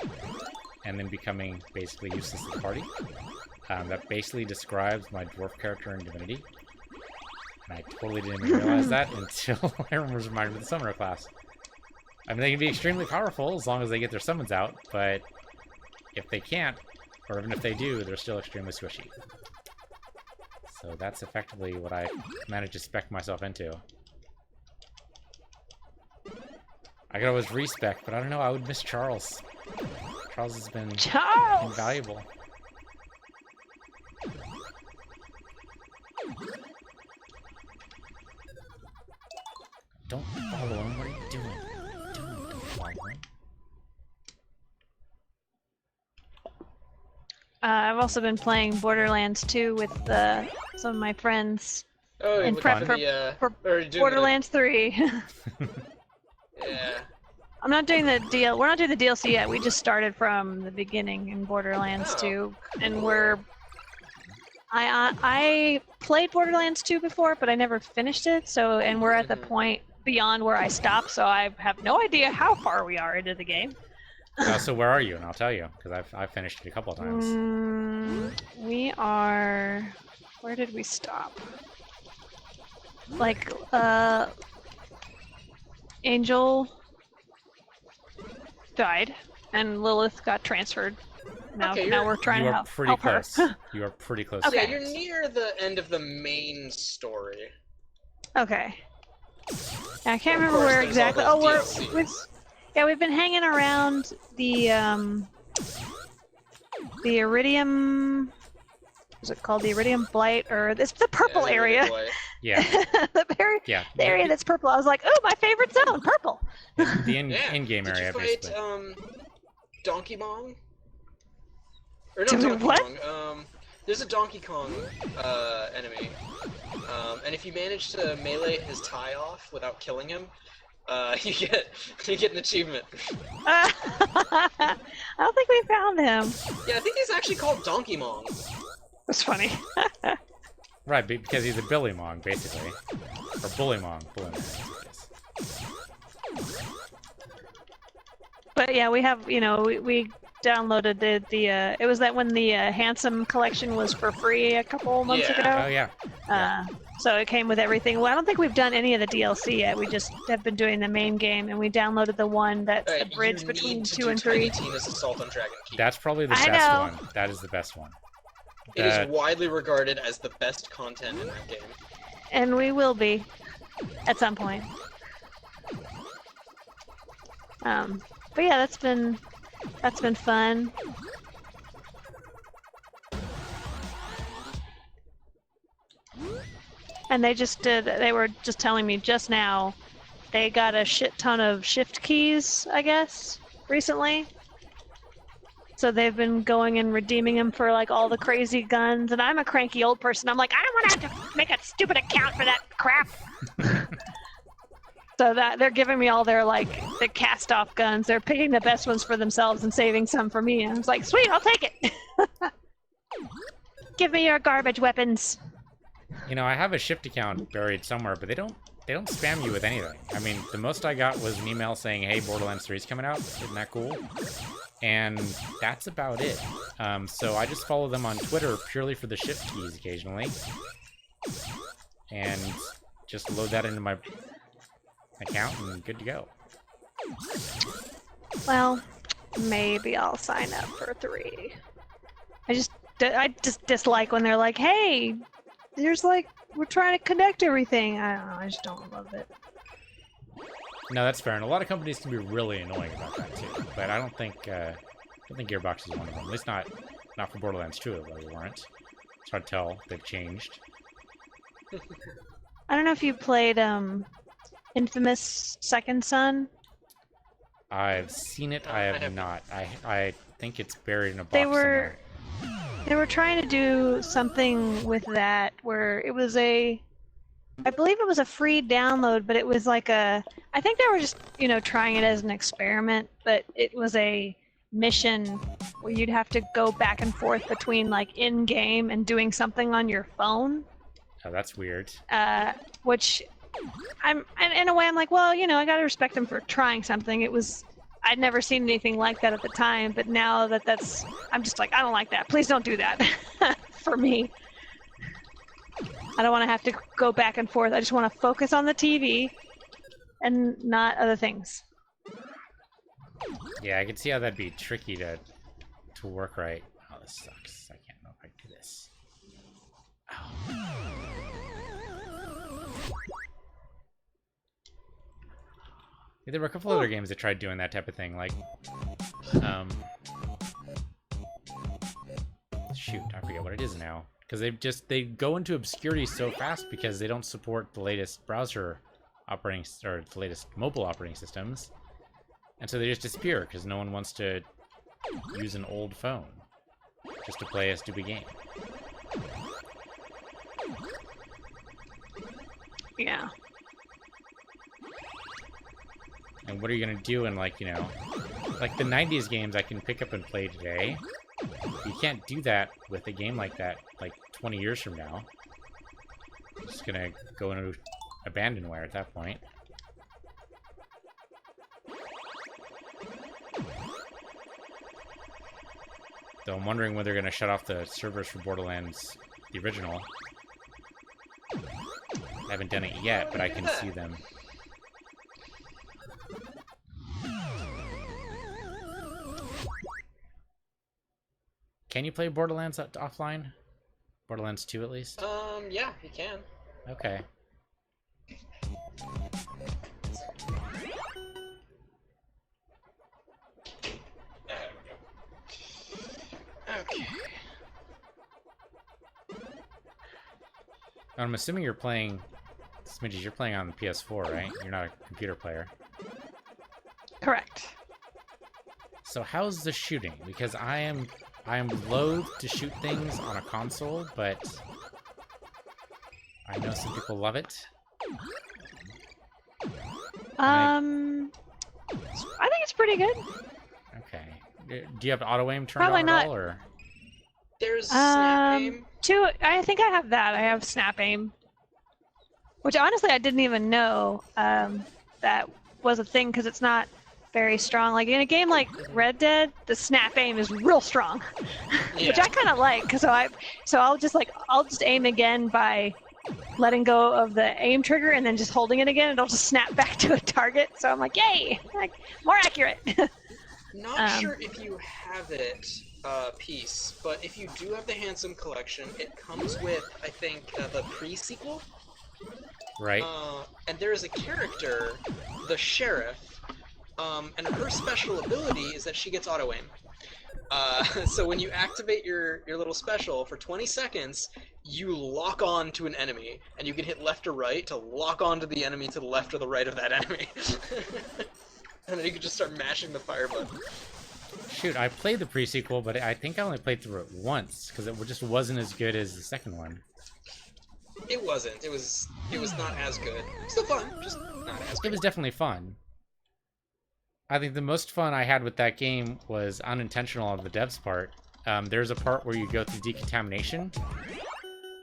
and then becoming basically useless to the party. That basically describes my dwarf character in Divinity. And I totally didn't even realize that until I was reminded of the summoner class. I mean, they can be extremely powerful as long as they get their summons out, but if they can't, or even if they do, they're still extremely squishy. So that's effectively what I managed to spec myself into. I could always respec, but I don't know, I would miss Charles. Charles has been invaluable. Don't follow him. What are you doing? Don't follow him. I've also been playing Borderlands 2 with some of my friends Oh, in with prep the, for or doing Borderlands 3. Yeah. I'm not doing the deal. We're not doing the DLC yet. We just started from the beginning in Borderlands 2, and I played Borderlands 2 before, but I never finished it. So, and we're at the point beyond where I stopped, so I have no idea how far we are into the game. So where are you? And I'll tell you, because I've finished it a couple of times. We are... Where did we stop? Like, Angel died, and Lilith got transferred. Now, Okay, now we're trying You to are help, pretty help her. close. You are pretty close. Okay. Yeah, you're near the end of the main story. Okay. I can't Of remember course, where there's all exactly. those Oh, we've been hanging around the Iridium. Is it called the Iridium Blight, or it's the purple Yeah, area? Yeah, the area that's purple. I was like, oh, my favorite zone, purple. the Yeah. in-game Did area, you fight, basically. Donkey Kong? Or not Did we Donkey what? Kong. There's a Donkey Kong enemy. And if you manage to melee his tie off without killing him, you get an achievement. I don't think we found him. Yeah, I think he's actually called Donkey Mong. That's funny. Right, because he's a Billy Mong, basically. Or Bully Mong. Bully Mong, yes. But yeah, we have, we downloaded the it was that when the Handsome collection was for free a couple months ago. Oh, yeah. So it came with everything. Well, I don't think we've done any of the DLC yet. We just have been doing the main game, and we downloaded the one that's the bridge between 2 and 3. Tina's Assault on Dragon Keep. That's probably the I best know. one. That is the best one. It is widely regarded as the best content in that game. And we will be at some point. But yeah, that's been fun. And they were just telling me just now, they got a shit ton of shift keys, I guess, recently. So they've been going and redeeming them for like all the crazy guns, and I'm a cranky old person. I'm like, I don't want to have to make a stupid account for that crap. So that they're giving me all their like the cast-off guns. They're picking the best ones for themselves and saving some for me. And I was like, sweet, I'll take it. Give me your garbage weapons. You know, I have a shift account buried somewhere, but they don't spam you with anything. I mean, the most I got was an email saying, "Hey, Borderlands 3 is coming out. Isn't that cool?" And that's about it. So I just follow them on Twitter purely for the shift keys occasionally, and just load that into my account and good to go. Well, maybe I'll sign up for 3. I just dislike when they're like, "Hey, there's like we're trying to connect everything." I don't know. I just don't love it. No, that's fair, and a lot of companies can be really annoying about that too. But I don't think Gearbox is one of them. At least not for Borderlands 2, though they weren't. It's hard to tell. They've changed. I don't know if you played Infamous Second Son. I've seen it. I have not. I think it's buried in a box They somewhere. were trying to do something with that where it was I believe it was a free download, but it was like I think they were just, trying it as an experiment, but it was a mission where you'd have to go back and forth between like in-game and doing something on your phone. Oh, that's weird. Which in a way I'm like, well, I gotta respect them for trying something. I'd never seen anything like that at the time, but now I'm just like, I don't like that. Please don't do that for me. I don't want to have to go back and forth. I just want to focus on the TV and not other things. Yeah, I can see how that'd be tricky to work right. Oh, this sucks. I can't know if I can do this. Oh. Yeah, there were a couple other games that tried doing that type of thing, like, shoot, I forget what it is now. Because they go into obscurity so fast because they don't support the latest browser operating, or the latest mobile operating systems. And so they just disappear because no one wants to use an old phone just to play a stupid game. Yeah. And what are you going to do in, like, like the 90s games I can pick up and play today? You can't do that with a game like that, like, 20 years from now. It's just going to go into abandonware at that point. Though I'm wondering when they're going to shut off the servers for Borderlands, the original. I haven't done it yet, but I can see them. Can you play Borderlands offline? Borderlands 2 at least? Yeah, you can. Okay. Okay. I'm assuming you're playing... Smidges, you're playing on the PS4, right? You're not a computer player. Correct. So how's the shooting? Because I am loath to shoot things on a console, but I know some people love it. I think it's pretty good. Okay. Do you have auto aim turned Probably on not. at all, or? There's snap aim. I think I have that. I have snap aim. Which honestly I didn't even know that was a thing because it's not very strong. Like in a game like Red Dead, the snap aim is real strong, Yeah. which I kind of like. So I'll just aim again by letting go of the aim trigger and then just holding it again, it'll just snap back to a target. So I'm like, yay! Like, more accurate. Not sure if you have it, Piece, but if you do have the Handsome Collection, it comes with, I think, the pre-sequel. Right. And there is a character, the Sheriff, and her special ability is that she gets auto-aim. So when you activate your little special, for 20 seconds, you lock on to an enemy, and you can hit left or right to lock on to the enemy to the left or the right of that enemy. And then you can just start mashing the fire button. Shoot, I played the pre-sequel, but I think I only played through it once, because it just wasn't as good as the second one. It wasn't. It was not as good. Still fun, just not as good. It was definitely fun. I think the most fun I had with that game was unintentional on the devs' part. There's a part where you go through decontamination,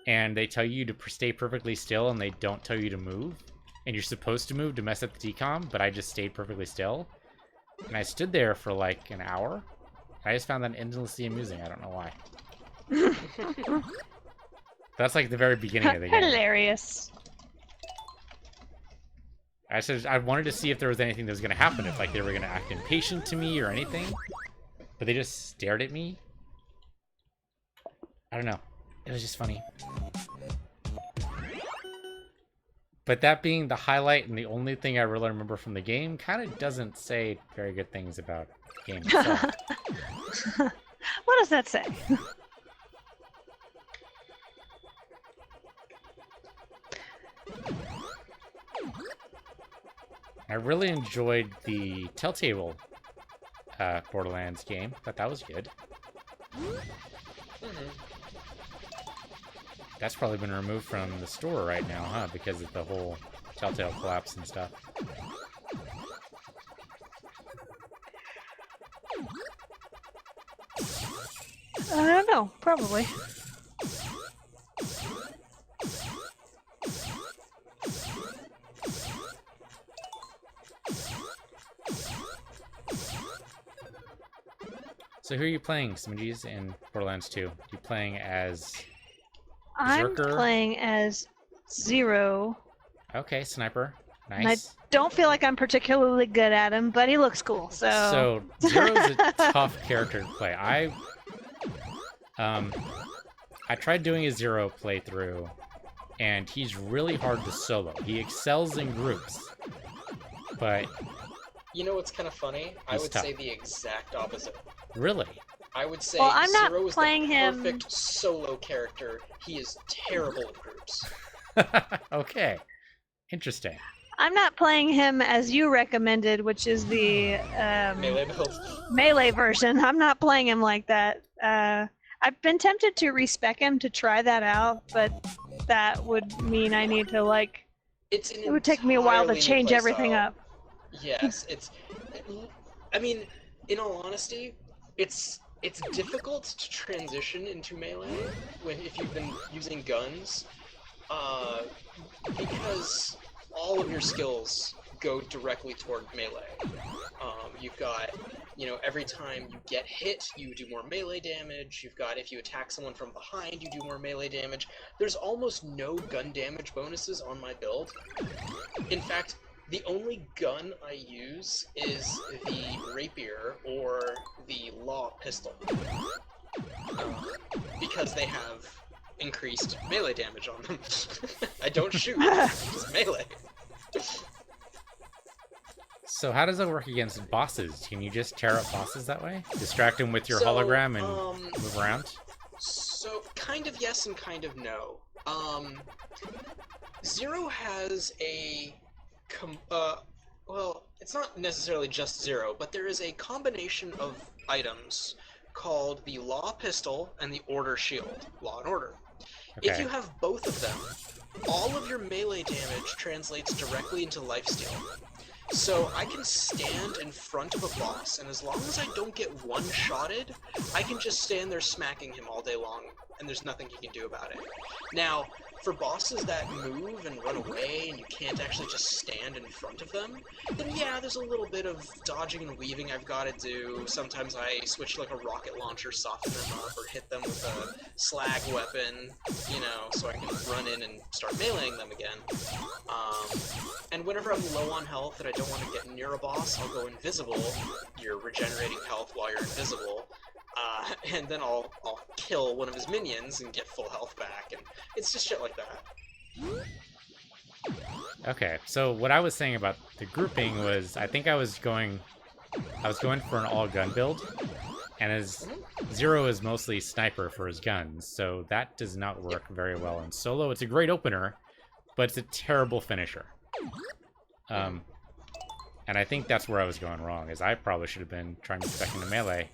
and they tell you to stay perfectly still, and they don't tell you to move. And you're supposed to move to mess up the decom, but I just stayed perfectly still. And I stood there for like an hour. I just found that endlessly amusing. I don't know why. That's like the very beginning of the game. Hilarious. I wanted to see if there was anything that was going to happen, if like they were going to act impatient to me or anything. But they just stared at me. I don't know. It was just funny. But that being the highlight and the only thing I really remember from the game, kind of doesn't say very good things about the game itself. What does that say? I really enjoyed the Telltale Borderlands game. Thought that was good. That's probably been removed from the store right now, huh? Because of the whole Telltale collapse and stuff. I don't know. Probably. So who are you playing, Smingies, in Borderlands 2? You playing as I'm Berserker? playing as Zero. Okay, Sniper. And I Nice. don't feel like I'm particularly good at him, but he looks cool. So Zero's a tough character to play. I tried doing a Zero playthrough, and he's really hard to solo. He excels in groups, but You know what's kind of funny? I He's would tough. say the exact opposite. really, I would say Well, I'm not Zero is playing the him- perfect solo character. He is terrible in groups. okay, interesting. I'm not playing him as you recommended, which is the Melee build. melee version. I'm not playing him like that. I've been tempted to respec him to try that out, but that would mean I need to like. It's an It would take me a while to entirely new change playstyle. everything up. Yes, I mean, in all honesty, it's difficult to transition into melee if you've been using guns, because all of your skills go directly toward melee. You've got, every time you get hit, you do more melee damage. You've got, if you attack someone from behind, you do more melee damage. There's almost no gun damage bonuses on my build. In fact, the only gun I use is the rapier or the law pistol, because they have increased melee damage on them. I don't shoot, just melee. So how does that work against bosses? Can you just tear up bosses that way? Distract them with your So, hologram and move around? So, kind of yes and kind of no. Zero has a well, it's not necessarily just Zero, but there is a combination of items called the Law Pistol and the Order Shield, Law and Order. If Okay. you have both of them, all of your melee damage translates directly into lifesteal. So I can stand in front of a boss, and as long as I don't get one-shotted, I can just stand there smacking him all day long, and there's nothing he can do about it. Now, for bosses that move and run away and you can't actually just stand in front of them, then yeah, there's a little bit of dodging and weaving I've got to do. Sometimes I switch like a rocket launcher, soften them up, or hit them with a slag weapon, you know, so I can run in and start meleeing them again. And whenever I'm low on health and I don't want to get near a boss, I'll go invisible. You're regenerating health while you're invisible. And then I'll kill one of his minions and get full health back, and it's just shit like that. Okay, so what I was saying about the grouping was, I think I was going for an all-gun build, and as Zero is mostly sniper for his guns, so that does not work very well in solo. It's a great opener, but it's a terrible finisher. And I think that's where I was going wrong, is I probably should have been trying to spec into melee.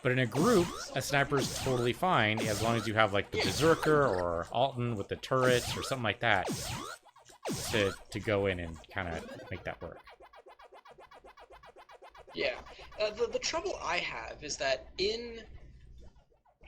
But in a group, a sniper's totally fine, as long as you have, like, the Berserker or Alton with the turrets or something like that to go in and kind of make that work. Yeah. The trouble I have is that in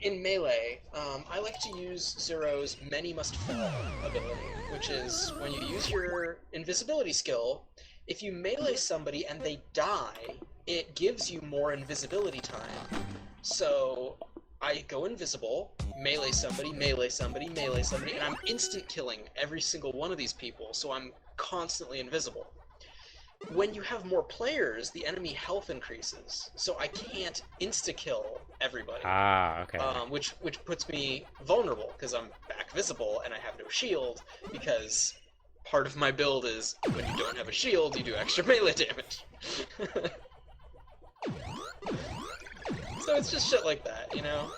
melee, I like to use Zero's Many Must Fall ability, which is when you use your invisibility skill, if you melee somebody and they die, it gives you more invisibility time. So I go invisible, melee somebody, melee somebody, melee somebody, and I'm instant killing every single one of these people, so I'm constantly invisible. When you have more players, the enemy health increases, so I can't insta-kill everybody. Ah, okay. Which puts me vulnerable, because I'm back visible and I have no shield, because part of my build is when you don't have a shield, you do extra melee damage. So it's just shit like that, you know?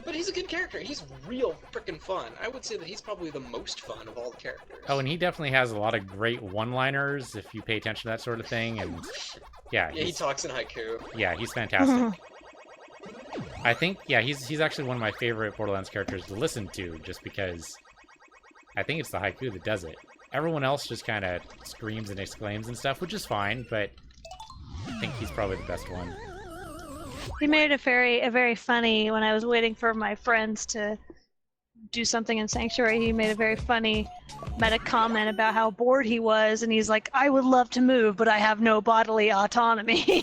But he's a good character. He's real frickin' fun. I would say that he's probably the most fun of all the characters. Oh, and he definitely has a lot of great one-liners if you pay attention to that sort of thing, and yeah, he talks in haiku. Yeah, he's fantastic. I think, yeah, he's actually one of my favorite Borderlands characters to listen to, just because I think it's the haiku that does it. Everyone else just kind of screams and exclaims and stuff, which is fine, but I think he's probably the best one. He made a very funny, when I was waiting for my friends to do something in Sanctuary, he made a very funny meta comment about how bored he was, and he's like, I would love to move, but I have no bodily autonomy.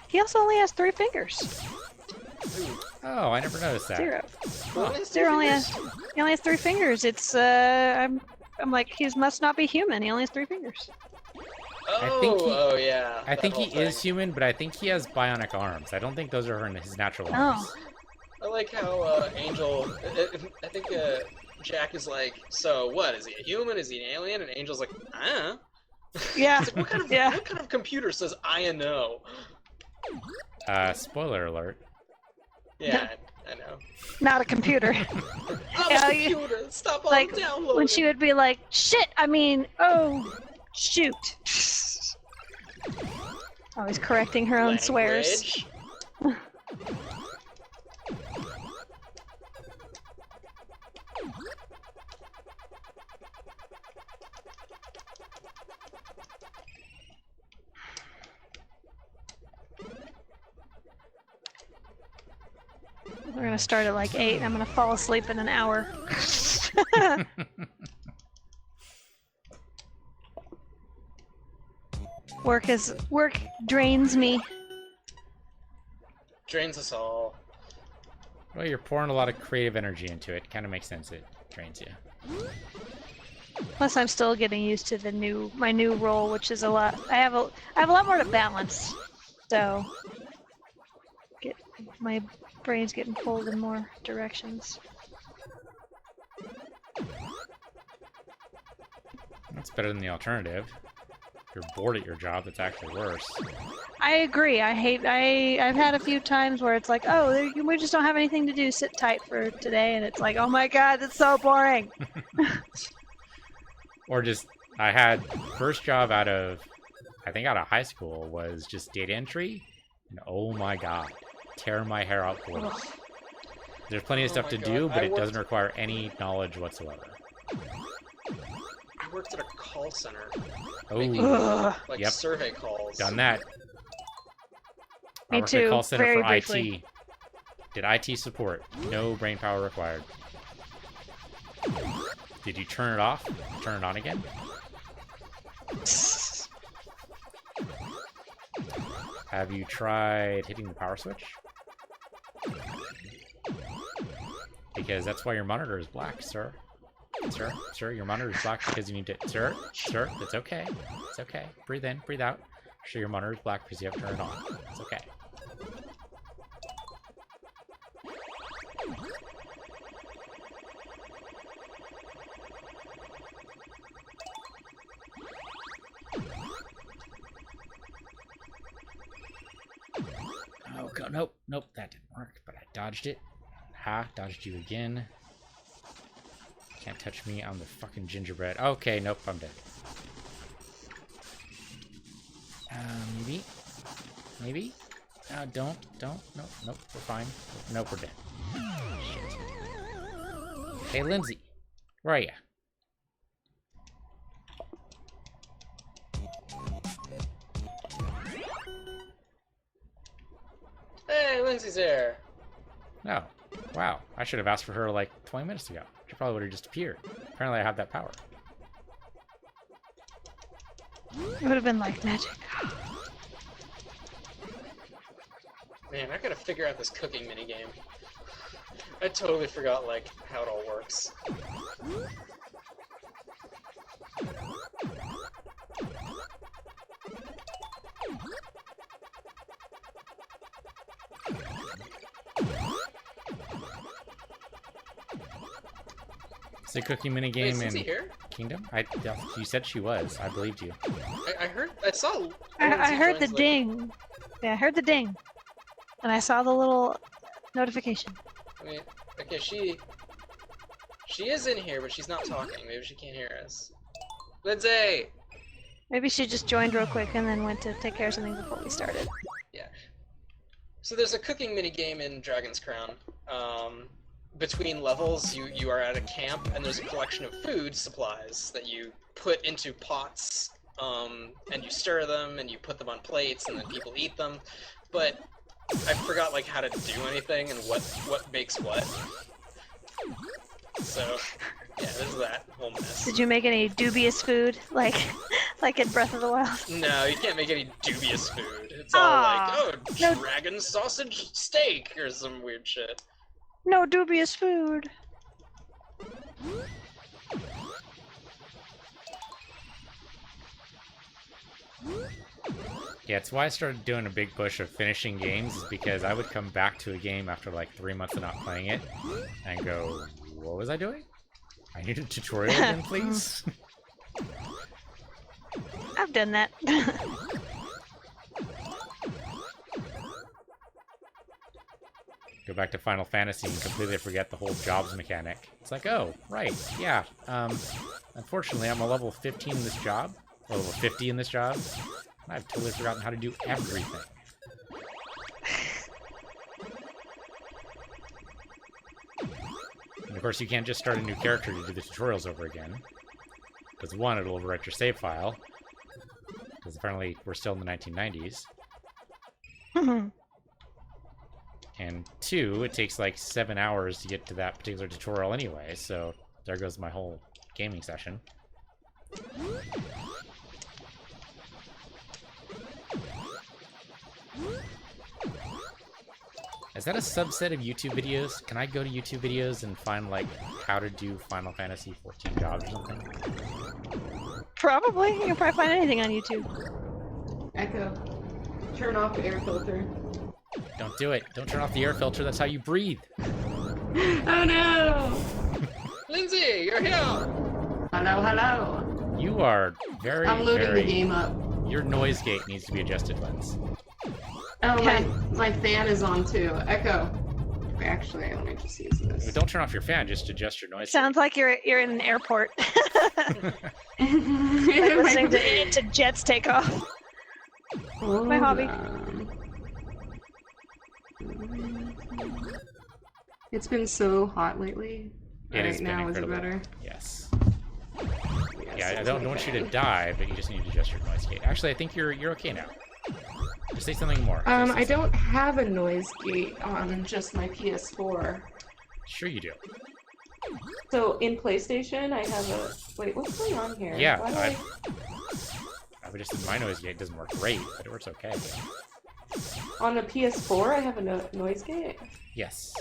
He also only has 3 fingers. Oh, I never noticed that. Zero. Huh. Zero he only has 3 fingers. It's I'm like, he must not be human. He only has 3 fingers. Oh, yeah. I think he is human, but I think he has bionic arms. I don't think those are his natural arms. I like how Angel. I think Jack is like, so what? Is he a human? Is he an alien? And Angel's like, ah. Yeah. Like, what kind of computer says I know? Spoiler alert. Yeah, I know. Not a computer. I'm a computer. Stop all Like, downloading. when she would be like, shit, I mean, oh, shoot. Always correcting her own swears. We're gonna start at like 8 and I'm gonna fall asleep in an hour. Work drains me. Drains us all. Well, you're pouring a lot of creative energy into it. Kind of makes sense it drains you. Plus, I'm still getting used to my new role, which is a lot. I have a lot more to balance, so my brain's getting pulled in more directions. That's better than the alternative. If you're bored at your job, it's actually worse. I agree. I've had a few times where it's like, oh, we just don't have anything to do. Sit tight for today, and it's like, oh my god, that's so boring. Or just, I had first job out of high school was just data entry, and oh my god, tear my hair out for it. There's plenty of stuff to do, but it doesn't require any knowledge whatsoever. I worked at a call center. Oh, Ugh. Like Yep. survey calls. done that. I Me worked at a too, call center very for briefly. IT. Did IT support. No brain power required. Did you turn it off? Turn it on again? Have you tried hitting the power switch? Because that's why your monitor is black, sir. Sir, your monitor is black because you need to... Sir, it's okay. It's okay. Breathe in, breathe out. Sure, your monitor is black because you have to turn it on. It's okay. Oh, God, nope, that didn't work, but I dodged it. Ha, dodged you again. Can't touch me, I'm the fucking gingerbread. Okay, nope, I'm dead. Maybe? Maybe? Don't, nope, we're fine. Nope, we're dead. Shit. Hey, Lindsay, where are ya? Hey, Lindsay's there. Oh, wow, I should have asked for her like 20 minutes ago. She probably would have just appeared. Apparently I have that power. It would have been like magic. Man, I gotta figure out this cooking minigame. I totally forgot, like, how it all works. Is the cooking Wait, minigame is in Lindsay here? Kingdom? You said she was. I believed you. I saw... I heard the joins, like- ding. Yeah, I heard the ding. And I saw the little notification. I mean, okay, she is in here, but she's not talking. Maybe she can't hear us. Lindsay! Maybe she just joined real quick and then went to take care of something before we started. Yeah. So there's a cooking minigame in Dragon's Crown. Between levels, you are at a camp, and there's a collection of food supplies that you put into pots, and you stir them, and you put them on plates, and then people eat them. But I forgot like how to do anything and what makes what. So yeah, there's that whole mess. Did you make any dubious food, like in Breath of the Wild? No, you can't make any dubious food. It's all like, oh, no. dragon sausage steak or some weird shit. No dubious food. Yeah, it's why I started doing a big push of finishing games, is because I would come back to a game after like 3 months of not playing it and go, what was I doing? I need a tutorial again, please. I've done that. Go back to Final Fantasy and completely forget the whole jobs mechanic. It's like, oh, right, yeah. Unfortunately, I'm a level 15 in this job, or level 50 in this job. I've totally forgotten how to do everything. And of course, you can't just start a new character to do the tutorials over again. Because one, it'll overwrite your save file. Because apparently we're still in the 1990s. And two, it takes like 7 hours to get to that particular tutorial anyway, so there goes my whole gaming session. Is that a subset of YouTube videos? Can I go to YouTube videos and find like how to do Final Fantasy 14 jobs or something? Probably. You can probably find anything on YouTube. Echo. Turn off the air filter. Don't do it. Don't turn off the air filter. That's how you breathe. Oh no! Lindsay, you're here! Hello, hello. You are very, I'm loading very... the game up. Your noise gate needs to be adjusted, Lens. Oh, Okay. my fan is on too. Echo. Actually, let me just use this. But don't turn off your fan, just adjust your noise Sounds like you're in an airport. gate. Like listening to jets take off. My hobby. It's been so hot lately. It has Right been now, is it incredible. better? Yes. Yeah. Yeah, I seems don't like want you to that. die, but you just need to adjust your noise gate. Actually, I think you're okay now. Just say something more. Just say I something. don't have a noise gate on just my PS4. Sure you do. So in PlayStation, I have a. Wait, what's going on here? Yeah, Why do I would just say my noise gate doesn't work great, but it works okay. On the PS4, I have a noise gate. Yes.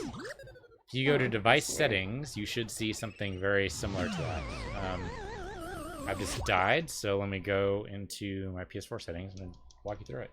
If you go to Oh, device that's weird. settings, you should see something very similar to that. I've just died, so let me go into my PS4 settings and walk you through it.